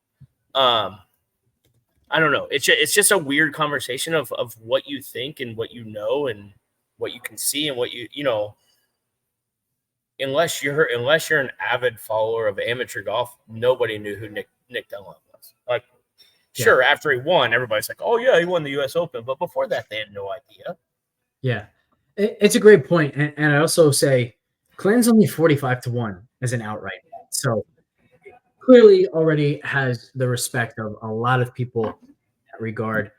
I don't know. It's just a weird conversation of what you think and what you know and what you can see and what you know. Unless you're an avid follower of amateur golf, nobody knew who Nick Dunlap was. Like, sure, after he won, everybody's like, "Oh yeah, he won the U.S. Open," but before that, they had no idea. Yeah, it's a great point, and I also say Clanton's only 45-1 as an outright, so clearly already has the respect of a lot of people in that regard.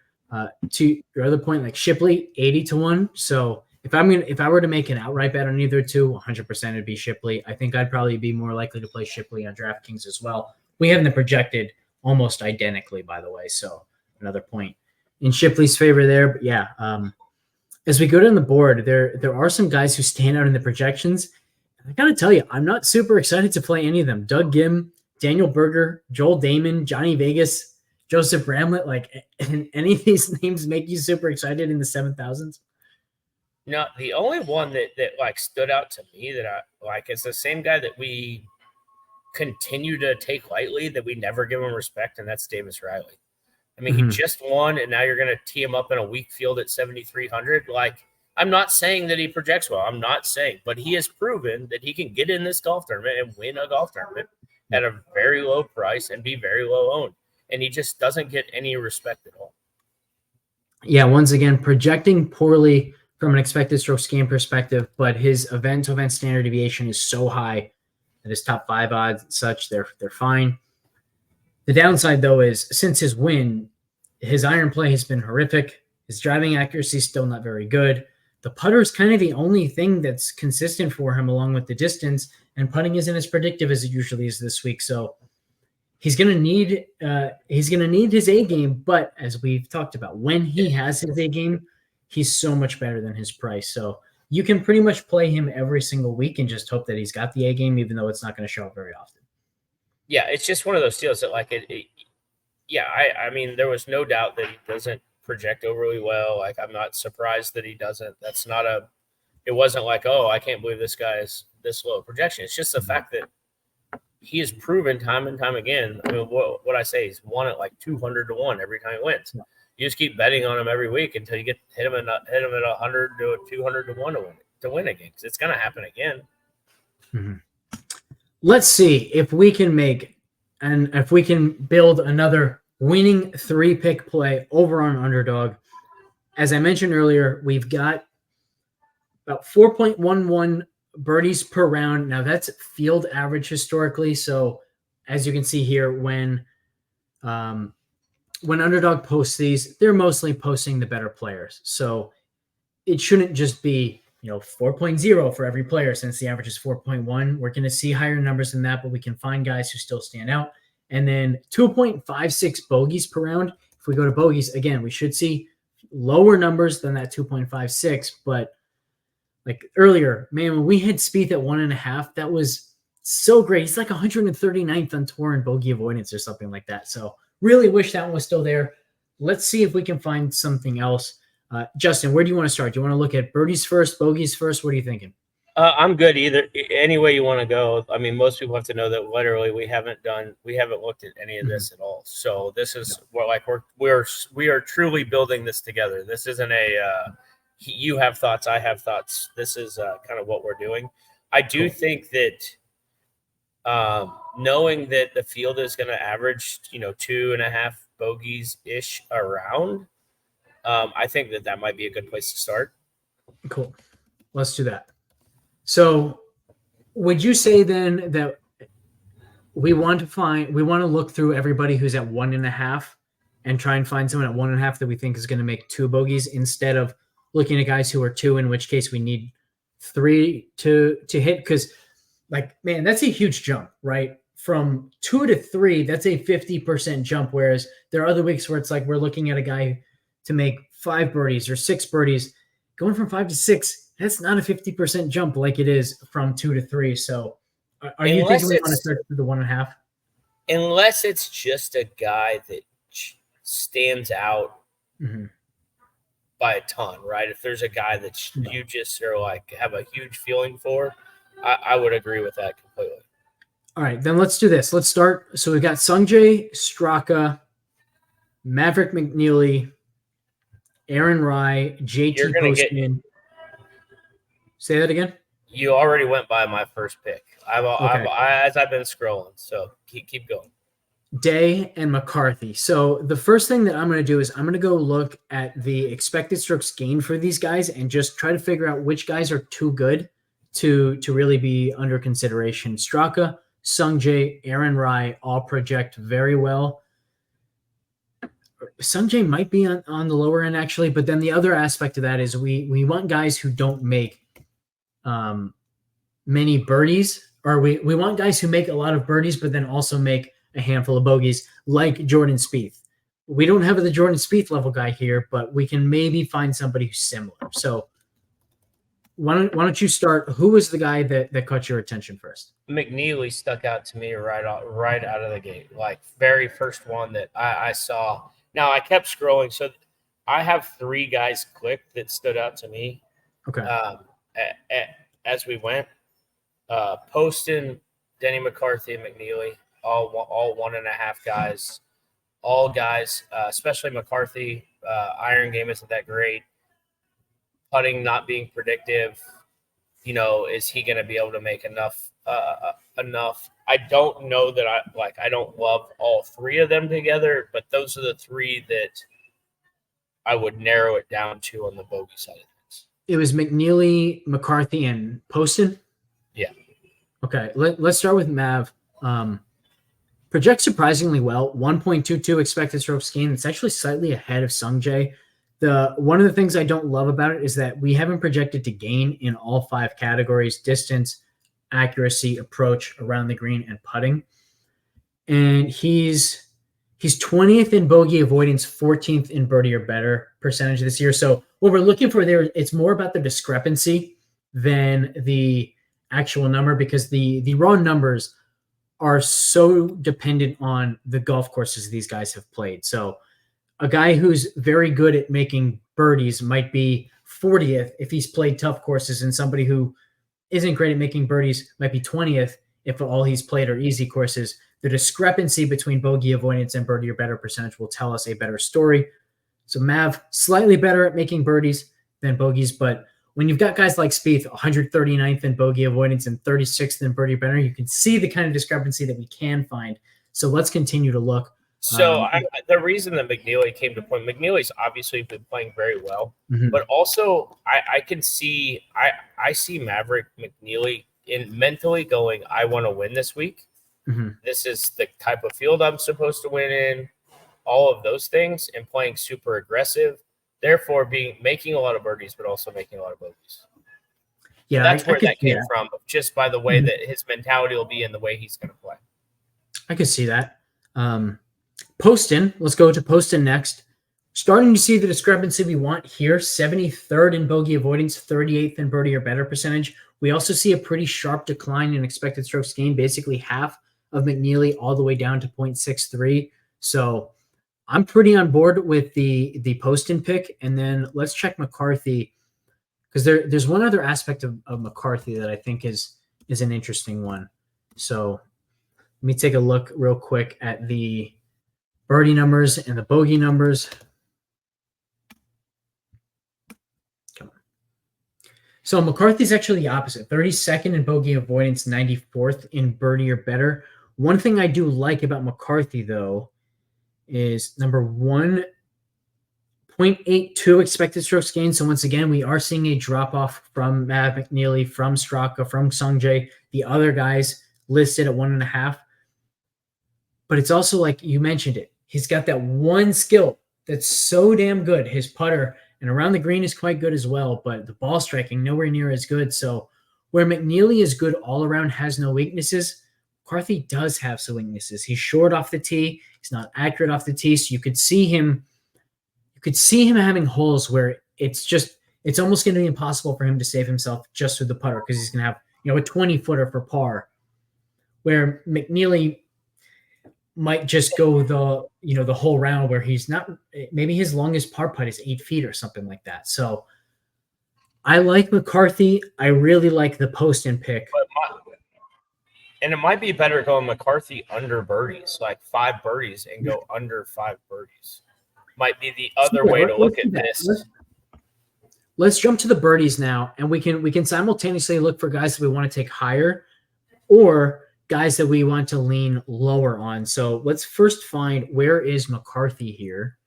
To your other point, like Shipley, 80-1. So if I were to make an outright bet on either two, 100% it'd be Shipley. I think I'd probably be more likely to play Shipley on DraftKings as well. We have them projected almost identically, by the way. So another point in Shipley's favor there. But yeah, as we go down the board, there are some guys who stand out in the projections. I got to tell you, I'm not super excited to play any of them. Doug Gim, Daniel Berger, Joel Damon, Johnny Vegas, Joseph Bramlett, like any of these names make you super excited in the 7,000s? No, the only one that like stood out to me that I like is the same guy that we continue to take lightly, that we never give him respect, and that's Davis Riley. I mean, he just won, and now you're going to tee him up in a weak field at 7,300. Like, I'm not saying that he projects well. I'm not saying, but he has proven that he can get in this golf tournament and win a golf tournament at a very low price and be very low owned. And he just doesn't get any respect at all. Yeah, once again, projecting poorly from an expected strokes gain perspective, but his event-to-event standard deviation is so high that his top 5 odds and such, they're fine. The downside, though, is since his win, his iron play has been horrific. His driving accuracy is still not very good. The putter is kind of the only thing that's consistent for him along with the distance, and putting isn't as predictive as it usually is this week. So he's going to need his A game, but as we've talked about, when he has his A game, he's so much better than his price. So you can pretty much play him every single week and just hope that he's got the A game, even though it's not going to show up very often. Yeah, it's just one of those deals that like I mean, there was no doubt that he doesn't project overly well. Like, I'm not surprised that he doesn't. It wasn't like, oh, I can't believe this guy is this low projection. It's just the fact that he has proven time and time again. I mean, what I say, he's won at like 200-1 every time he wins. You just keep betting on him every week until you hit him at 100 to 200-1 to win again, because it's going to happen again. Mm-hmm. Let's see if we can build another winning 3-pick play over on Underdog. As I mentioned earlier, we've got about 4.11 birdies per round. Now that's field average historically. So as you can see here, when Underdog posts these, they're mostly posting the better players. So it shouldn't just be 4.0 for every player, since the average is 4.1. We're going to see higher numbers than that, but we can find guys who still stand out. And then 2.56 bogeys per round. If we go to bogeys, again, we should see lower numbers than that 2.56. But like earlier, man, when we had Spieth at 1.5, that was so great. He's like 139th on tour in bogey avoidance or something like that. So really wish that one was still there. Let's see if we can find something else. Justin, where do you want to start? Do you want to look at birdies first, bogeys first? What are you thinking? I'm good either. Any way you want to go. I mean, most people have to know that literally we haven't looked at any of this at all. So this is we are truly building this together. This isn't you have thoughts, I have thoughts. This is kind of what we're doing. I do think that knowing that the field is going to average 2.5 bogeys-ish around, I think that might be a good place to start. Cool. Let's do that. So would you say then that we want to look through everybody who's at 1.5 and try and find someone at 1.5 that we think is going to make 2 bogeys instead of looking at guys who are 2, in which case we need 3 to hit? Because, like, man, that's a huge jump, right? From 2 to 3, that's a 50% jump. Whereas there are other weeks where it's like we're looking at a guy to make 5 birdies or 6 birdies. Going from 5 to 6, that's not a 50% jump like it is from 2 to 3. So are you thinking we want to start with the 1.5? Unless it's just a guy that stands out by a ton, right? If there's a guy that you just are like have a huge feeling for, I would agree with that completely. All right, then let's do this. Let's start. So we've got Sungjae, Straka, Maverick McNeely, Aaron Rai, JT Postman. Say that again. You already went by my first pick. As I've been scrolling, so keep going. Day and McCarthy. So the first thing that I'm going to do is I'm going to go look at the expected strokes gained for these guys and just try to figure out which guys are too good to really be under consideration. Straka, Sungjae, Aaron Rai all project very well. Sungjae might be on the lower end actually, but then the other aspect of that is we want guys who don't make many birdies, or we want guys who make a lot of birdies but then also make a handful of bogeys, like Jordan Spieth. We don't have the Jordan Spieth level guy here, but we can maybe find somebody who's similar. So why don't you start? Who was the guy that caught your attention first? McNeely stuck out to me right out of the gate, like very first one that I saw. Now I kept scrolling, so I have 3 guys clicked that stood out to me. Okay. As we went, Poston, Denny McCarthy, and McNeely, all 1.5 guys, all guys, especially McCarthy. Iron game isn't that great. Putting not being predictive. Is he going to be able to make enough? I don't know that I don't love all 3 of them together, but those are the 3 that I would narrow it down to on the bogey side of things. It was McNeely, McCarthy, and Poston? Yeah. Okay, let's start with Mav. Projects surprisingly well, 1.22 expected strokes gained. It's actually slightly ahead of Sungjae. One of the things I don't love about it is that we haven't projected to gain in all 5 categories: distance, accuracy, approach, around the green, and putting. And he's 20th in bogey avoidance, 14th in birdie or better percentage this year. So what we're looking for there, it's more about the discrepancy than the actual number, because the raw numbers are so dependent on the golf courses these guys have played. So a guy who's very good at making birdies might be 40th if he's played tough courses, and somebody who isn't great at making birdies might be 20th if all he's played are easy courses. The discrepancy between bogey avoidance and birdie or better percentage will tell us a better story. So Mav, slightly better at making birdies than bogeys, but when you've got guys like Spieth, 139th in bogey avoidance and 36th in birdie or better, you can see the kind of discrepancy that we can find. So let's continue to look. So the reason that McNeely came to point, McNeely's obviously been playing very well, but also I can see I see Maverick McNeely mentally going, I want to win this week. This is the type of field I'm supposed to win in, all of those things, and playing super aggressive. Therefore, making a lot of birdies, but also making a lot of bogeys. Yeah, that's where that came from, just by the way that his mentality will be and the way he's going to play. I can see that. Poston, let's go to Poston next. Starting to see the discrepancy we want here: 73rd in bogey avoidance, 38th in birdie or better percentage. We also see a pretty sharp decline in expected strokes gained, basically half of McNeely all the way down to 0.63. So I'm pretty on board with the Poston pick. And then let's check McCarthy, because there's one other aspect of McCarthy that I think is an interesting one. So let me take a look real quick at the birdie numbers and the bogey numbers. Come on. So McCarthy's actually the opposite: 32nd in bogey avoidance, 94th in birdie or better. One thing I do like about McCarthy, though, is number 1.82 expected strokes gained. So once again, we are seeing a drop off from Matt McNeely, from Straka, from Sungjae, the other guys listed at 1.5. But it's also like you mentioned it. He's got that one skill that's so damn good. His putter and around the green is quite good as well, but the ball striking nowhere near as good. So where McNeely is good all around, has no weaknesses, McCarthy does have some weaknesses. He's short off the tee. He's not accurate off the tee. So you could see him having holes where it's almost going to be impossible for him to save himself just with the putter, because he's going to have, a 20-footer for par, where McNeely might just go the whole round, where he's not, maybe his longest par putt is 8 feet or something like that. So I like McCarthy. I really like the Poston pick. And it might be better going McCarthy under birdies, like 5 birdies, and go under 5 birdies. Might be the other way to look at this. Let's jump to the birdies now, and we can simultaneously look for guys that we want to take higher or guys that we want to lean lower on. So let's first find, where is McCarthy here?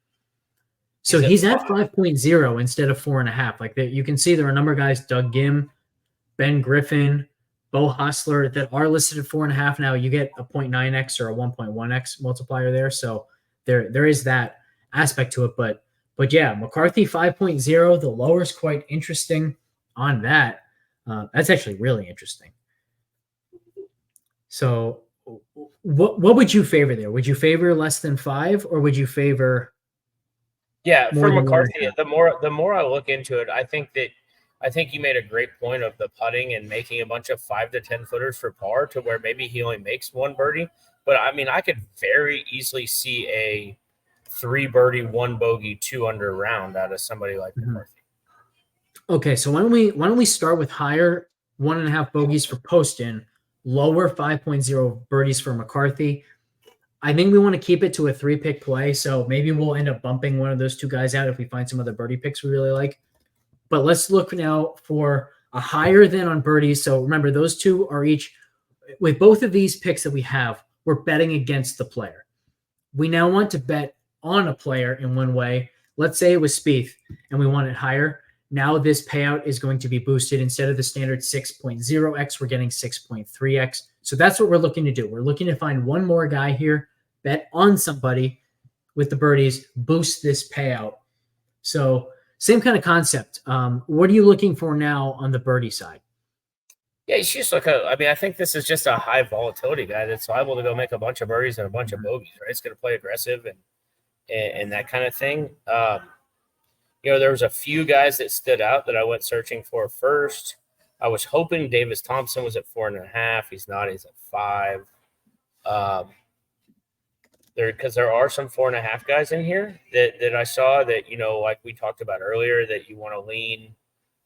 So he's at 5.0 instead of 4.5. Like that, you can see there are a number of guys, Doug Gim, Ben Griffin, Bo Hostler, that are listed at 4.5. Now you get a 0.9x or a 1.1x multiplier there. So there is that aspect to it. But yeah, McCarthy 5.0, the lower is quite interesting on that. That's actually really interesting. So what would you favor there? Would you favor less than 5, or would you favor? Yeah, for McCarthy, the more I look into it, I think you made a great point of the putting and making a bunch of 5 to 10 footers for par, to where maybe he only makes 1 birdie. But I mean, I could very easily see a 3 birdie, 1 bogey, 2 under round out of somebody like McCarthy. Okay, so why don't we start with higher 1.5 bogeys for Poston, lower 5.0 birdies for McCarthy. I think we want to keep it to a 3-pick play, so maybe we'll end up bumping one of those 2 guys out if we find some other birdie picks we really like. But let's look now for a higher than on birdies. So remember, those 2 are each, with both of these picks that we have, we're betting against the player. We now want to bet on a player in one way. Let's say it was Spieth and we want it higher. Now this payout is going to be boosted. Instead of the standard 6.0x, we're getting 6.3x. So that's what we're looking to do. We're looking to find one more guy here, bet on somebody with the birdies, boost this payout. So same kind of concept. What are you looking for now on the birdie side? Yeah, he's just I think this is just a high volatility guy that's liable to go make a bunch of birdies and a bunch of bogeys, right? It's going to play aggressive and that kind of thing. There was a few guys that stood out that I went searching for first. I was hoping Davis Thompson was at 4.5. He's not. He's at 5. Because there are some 4.5 guys in here that I saw that, like we talked about earlier, that you want to lean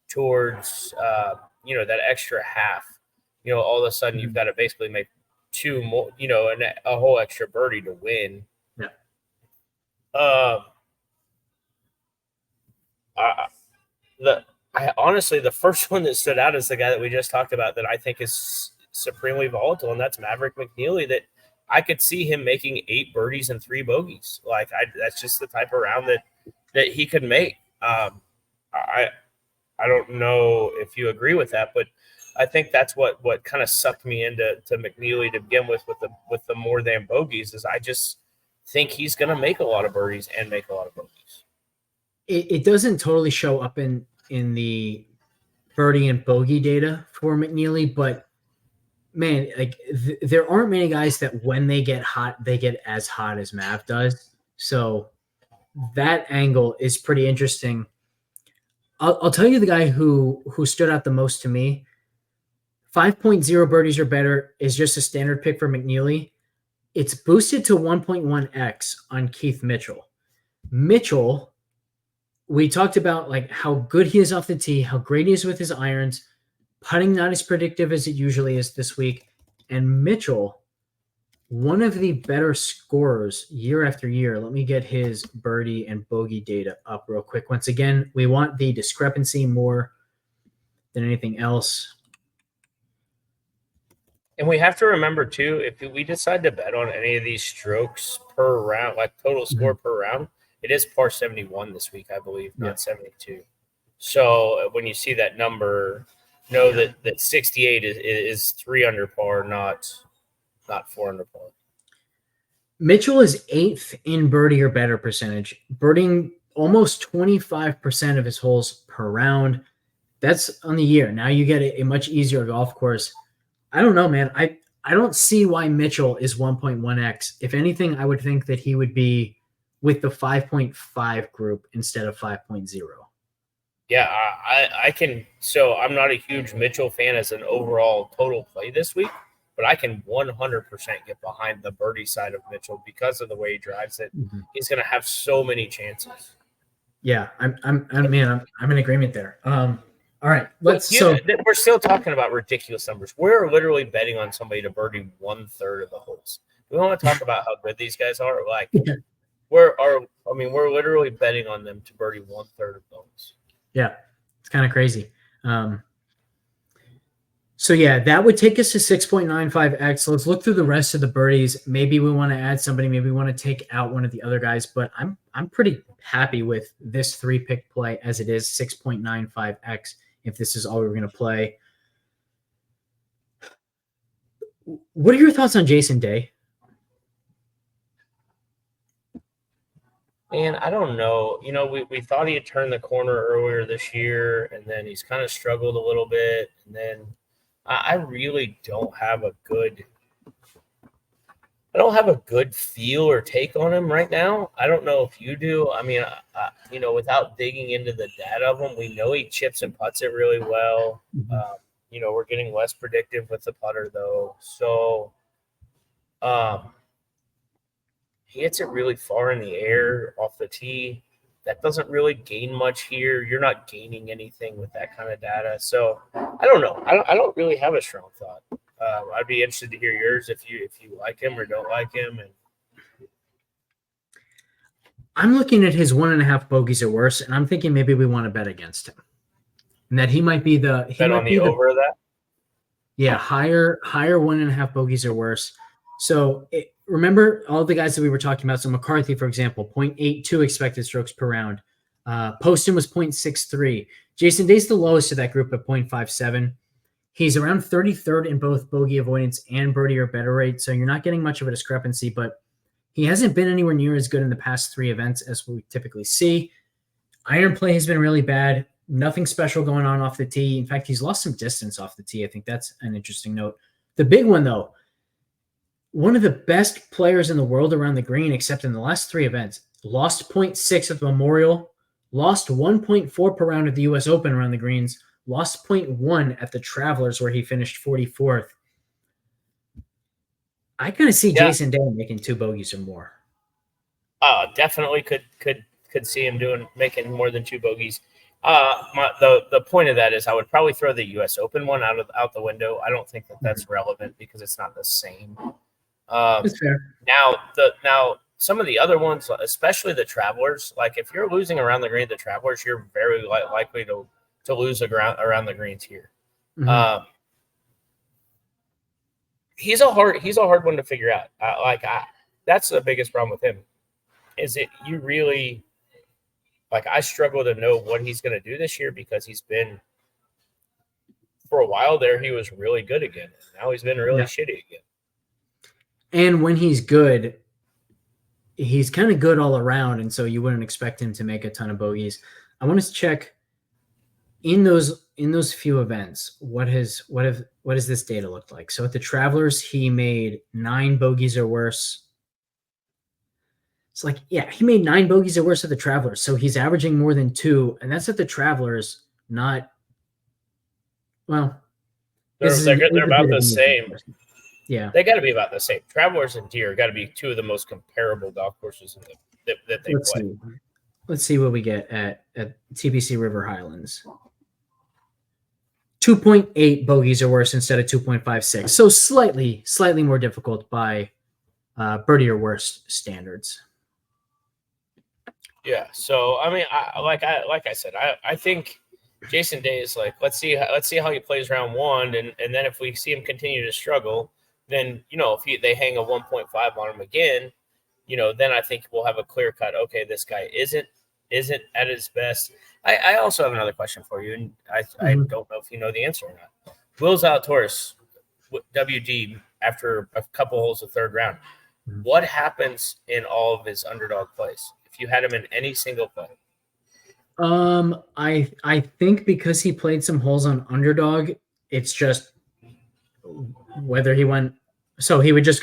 towards, that extra half. All of a sudden you've got to basically make 2 more, and a whole extra birdie to win. Yeah. Honestly, the first one that stood out is the guy that we just talked about that I think is supremely volatile, and that's Maverick McNeely. That I could see him making 8 birdies and 3 bogeys. That's just the type of round that he could make. I don't know if you agree with that, but I think that's what kind of sucked me into McNeely to begin with the more than bogeys, is I just think he's going to make a lot of birdies and make a lot of bogeys. It doesn't totally show up in the birdie and bogey data for McNeely, but man, there aren't many guys that when they get hot, they get as hot as Mav does. So that angle is pretty interesting. I'll tell you the guy who stood out the most to me. 5.0 birdies or better is just a standard pick for McNeely. It's boosted to 1.1x on Keith Mitchell. Mitchell, we talked about how good he is off the tee, how great he is with his irons, putting not as predictive as it usually is this week. And Mitchell, one of the better scorers year after year. Let me get his birdie and bogey data up real quick. Once again, we want the discrepancy more than anything else. And we have to remember, too, if we decide to bet on any of these strokes per round, like total score per round, it is par 71 this week, I believe, not 72. So when you see that number, know that 68 is 3 under par, not 4 under par. Mitchell is 8th in birdie or better percentage, birding almost 25% of his holes per round. That's on the year. Now you get a much easier golf course. I don't know, man. I don't see why Mitchell is 1.1x. If anything, I would think that he would be with the 5.5 group instead of 5.0. Yeah, I can. So I'm not a huge Mitchell fan as an overall total play this week, but I can 100% get behind the birdie side of Mitchell because of the way he drives it. He's going to have so many chances. Yeah, I'm in agreement there. All right, we're still talking about ridiculous numbers. We're literally betting on somebody to birdie 1/3 of the holes. We want to talk about how good these guys are. Like, we're literally betting on them to birdie 1/3 of the holes. Yeah, it's kind of crazy. So yeah, that would take us to 6.95x. Let's look through the rest of the birdies. Maybe we want to add somebody. Maybe we want to take out one of the other guys. But I'm pretty happy with this 3-pick play as it is, 6.95x. If this is all we're going to play. What are your thoughts on Jason Day? And I don't know. You know, we thought he had turned the corner earlier this year, and then he's kind of struggled a little bit. And then I really don't have a good feel or take on him right now. I don't know if you do. I mean, without digging into the data of him, we know he chips and putts it really well. We're getting less predictive with the putter, though. So he hits it really far in the air off the tee. That doesn't really gain much here. You're not gaining anything with that kind of data. So I don't know. I don't really have a strong thought. I'd be interested to hear yours if you like him or don't like him. And I'm looking at his 1.5 bogeys or worse, and I'm thinking maybe we want to bet against him, and that he might be the over of that. Yeah, higher 1.5 bogeys or worse. So remember all the guys that we were talking about. So McCarthy, for example, 0.82 expected strokes per round. Poston was 0.63. Jason Day's the lowest of that group at 0.57. He's around 33rd in both bogey avoidance and birdie or better rate, so you're not getting much of a discrepancy, but he hasn't been anywhere near as good in the past 3 events as we typically see. Iron play has been really bad. Nothing special going on off the tee. In fact, he's lost some distance off the tee. I think that's an interesting note. The big one, though, one of the best players in the world around the green, except in the last 3 events, lost 0.6 at the Memorial, lost 1.4 per round at the U.S. Open around the greens, lost 0.1 at the Travelers where he finished 44th. I kind of see Jason Day making 2 bogeys or more. Definitely could see him making more than 2 bogeys. The point of that is I would probably throw the U.S. Open one out the window. I don't think that's relevant because it's not the same. That's fair. Now some of the other ones, especially the Travelers, like if you're losing around the green, the Travelers, you're very likely to lose around the greens here. Mm-hmm. He's a hard one to figure out. That's the biggest problem with him. Is it you really I struggle to know what he's going to do this year because he's been for a while there. He was really good again. Now he's been really shitty again. And when he's good, he's kind of good all around, and so you wouldn't expect him to make a ton of bogeys. I want to check in those few events, what has this data looked like? So at the Travelers, he made 9 bogeys or worse. It's he made 9 bogeys or worse at the Travelers. So he's averaging more than 2, and that's at the Travelers, not they're about the same. Yeah, they got to be about the same. Travelers and Deere got to be 2 of the most comparable golf courses that they play. Let's see what we get at TPC River Highlands. 2.8 bogeys or worse instead of 2.56. So slightly more difficult by birdie or worse standards. Yeah. So I mean, I think Jason Day is like, let's see how he plays round one, and then if we see him continue to struggle, then if they hang a 1.5 on him again, then I think we'll have a clear cut. Okay, this guy isn't at his best. I also have another question for you, and I don't know if you know the answer or not. Will Zalatoris, WD, after a couple holes of third round, what happens in all of his underdog plays if you had him in any single play? I think because he played some holes on underdog, it's just whether he went. So he would just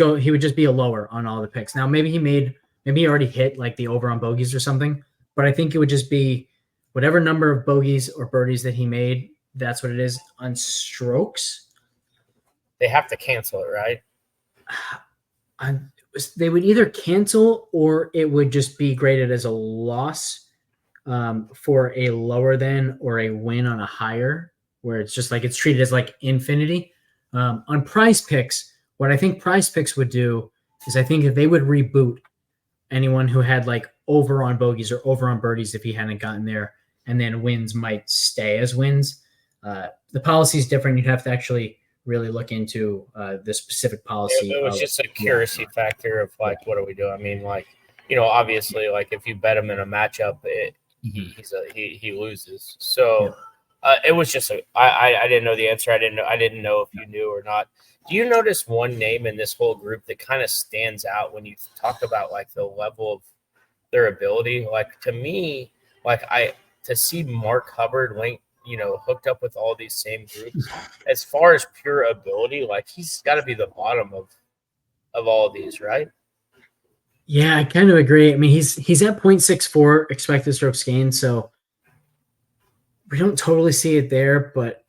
be a lower on all the picks. Now maybe he already hit like the over on bogeys or something, but I think it would just be whatever number of bogeys or birdies that he made. That's what it is on strokes. They have to cancel it, right? They would either cancel or it would just be graded as a loss for a lower than or a win on a higher, where it's just like it's treated as like infinity. On Prize Picks, what I think Prize Picks would do is I think if they would reboot anyone who had like over on bogeys or over on birdies if he hadn't gotten there, and then wins might stay as wins. The policy is different. You'd have to actually really look into the specific policy. It was just a curiosity factor of like, what do we do? I mean, like, obviously, like if you bet him in a matchup, he loses. So it was just I didn't know the answer. I didn't know if you knew or not. Do you notice one name in this whole group that kind of stands out when you talk about like the level of their ability? Like to me, like to see Mark Hubbard linked, hooked up with all these same groups, as far as pure ability, like he's got to be the bottom of all of these, right? Yeah, I kind of agree. I mean, he's at 0.64 expected strokes gained, so we don't totally see it there, but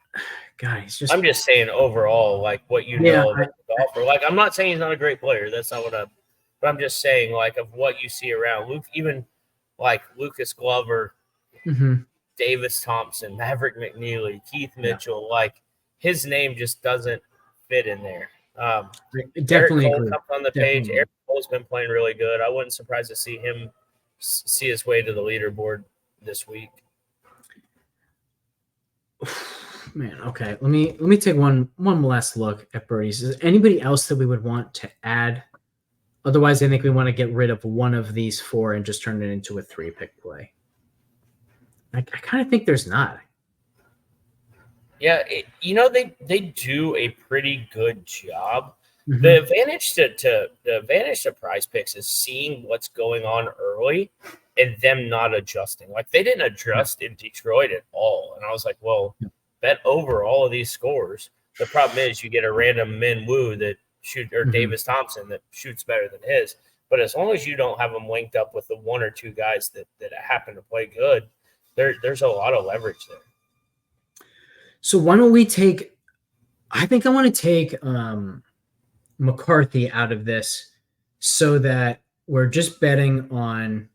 God, I'm just saying overall, like what know about the golfer. Like I'm not saying he's not a great player. That's not but I'm just saying like of what you see around Luke, even like Lucas Glover, Davis Thompson, Maverick McNeely, Keith Mitchell, like his name just doesn't fit in there. Definitely Eric Cole comes on the page. Eric Cole's been playing really good. I wasn't surprised to see him see his way to the leaderboard this week. Man, okay. Let me take one last look at birdies. Is there anybody else that we would want to add? Otherwise, I think we want to get rid of one of these four and just turn it into a 3-pick play. I kind of think there's not. Yeah, they do a pretty good job. The advantage to Prize Picks is seeing what's going on early and them not adjusting. Like they didn't adjust in Detroit at all, and I was like, well, bet over all of these scores. The problem is you get a random Min Woo that Davis Thompson that shoots better than his. But as long as you don't have them linked up with the one or two guys that happen to play good, there's a lot of leverage there. So why don't we take – I think I want to take McCarthy out of this so that we're just betting on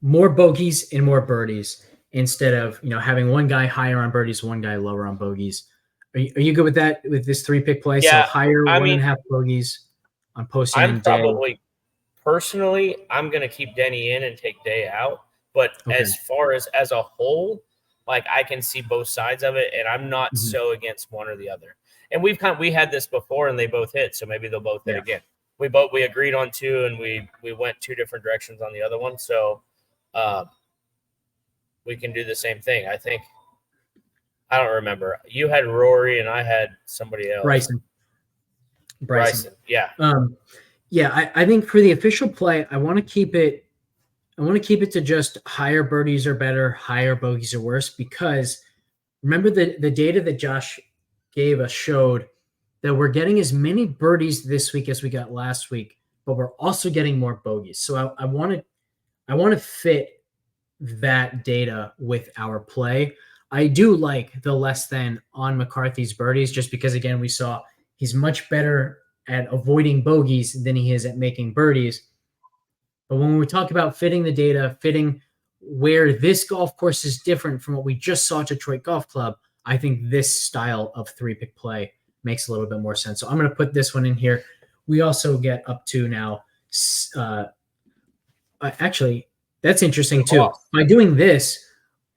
more bogeys and more birdies instead of having one guy higher on birdies, one guy lower on bogeys. Are you good with that, with this 3-pick play? Yeah, so higher 1.5 bogeys on posting and day. Personally, I'm going to keep Denny in and take Day out. But as far as a whole, like I can see both sides of it, and I'm not so against one or the other. And we had this before, and they both hit, so maybe they'll both hit again. We agreed on two, and we went two different directions on the other one. So we can do the same thing. I think. I don't remember. You had Rory, and I had somebody else. Bryson. Yeah. I think for the official play, I want to keep it. I want to keep it to just higher birdies are better, higher bogeys are worse, because remember the data that Josh gave us showed that we're getting as many birdies this week as we got last week, but we're also getting more bogeys. So I want to fit that data with our play. I do like the less than on McCarthy's birdies, just because, again, we saw he's much better at avoiding bogeys than he is at making birdies. But when we talk about fitting the data, fitting where this golf course is different from what we just saw at Detroit Golf Club, I think this style of 3-pick play makes a little bit more sense. So I'm going to put this one in here. We also get up to now. Actually, that's interesting too. By doing this,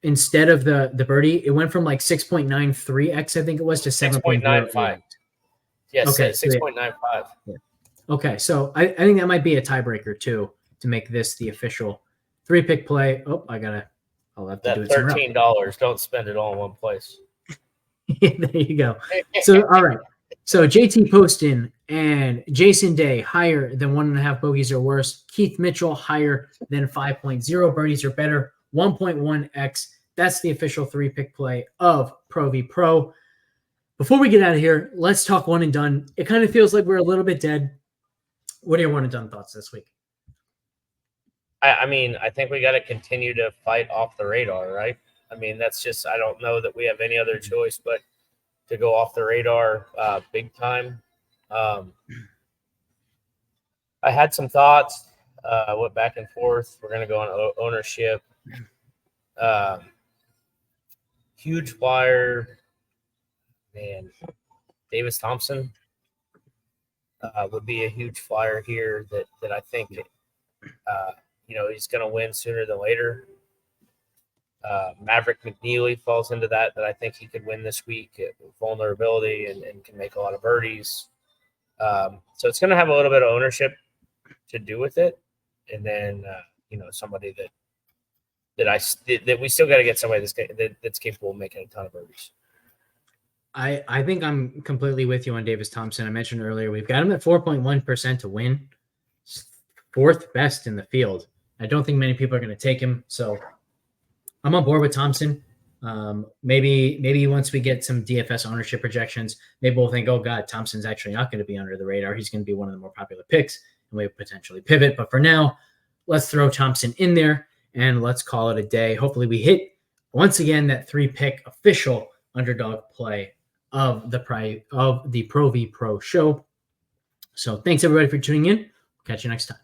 instead of the birdie, it went from like 6.93x, I think it was, to 6.95. Yes, Okay, 6.95. Okay, so I think that might be a tiebreaker too, to make this the official 3-pick play. Oh, I'll have to do That it somewhere else. $13, don't spend it all in one place. There you go. So, all right. So JT Poston and Jason Day higher than 1.5 bogeys or worse. Keith Mitchell higher than 5.0 birdies or better. 1.1x. That's the official 3-pick play of Pro V Pro. Before we get out of here, let's talk one and done. It kind of feels like we're a little bit dead. What are your one and done thoughts this week? I mean, I think we got to continue to fight off the radar, right? I mean, that's just, I don't know that we have any other choice but to go off the radar big time. I had some thoughts, went back and forth. We're going to go on ownership. Huge flyer, man. Davis Thompson would be a huge flyer here that I think, he's going to win sooner than later. Maverick McNeely falls into that I think he could win this week at vulnerability and can make a lot of birdies. So it's going to have a little bit of ownership to do with it. And then, somebody that we still got to get somebody that's capable of making a ton of birdies. I think I'm completely with you on Davis Thompson. I mentioned earlier, we've got him at 4.1% to win. 4th best in the field. I don't think many people are going to take him. So I'm on board with Thompson. Maybe once we get some DFS ownership projections, maybe we'll think, oh God, Thompson's actually not going to be under the radar. He's going to be one of the more popular picks, and we potentially pivot. But for now, let's throw Thompson in there and let's call it a day. Hopefully we hit once again that 3-pick official underdog play of the Pro V Pro show. So thanks everybody for tuning in. Catch you next time.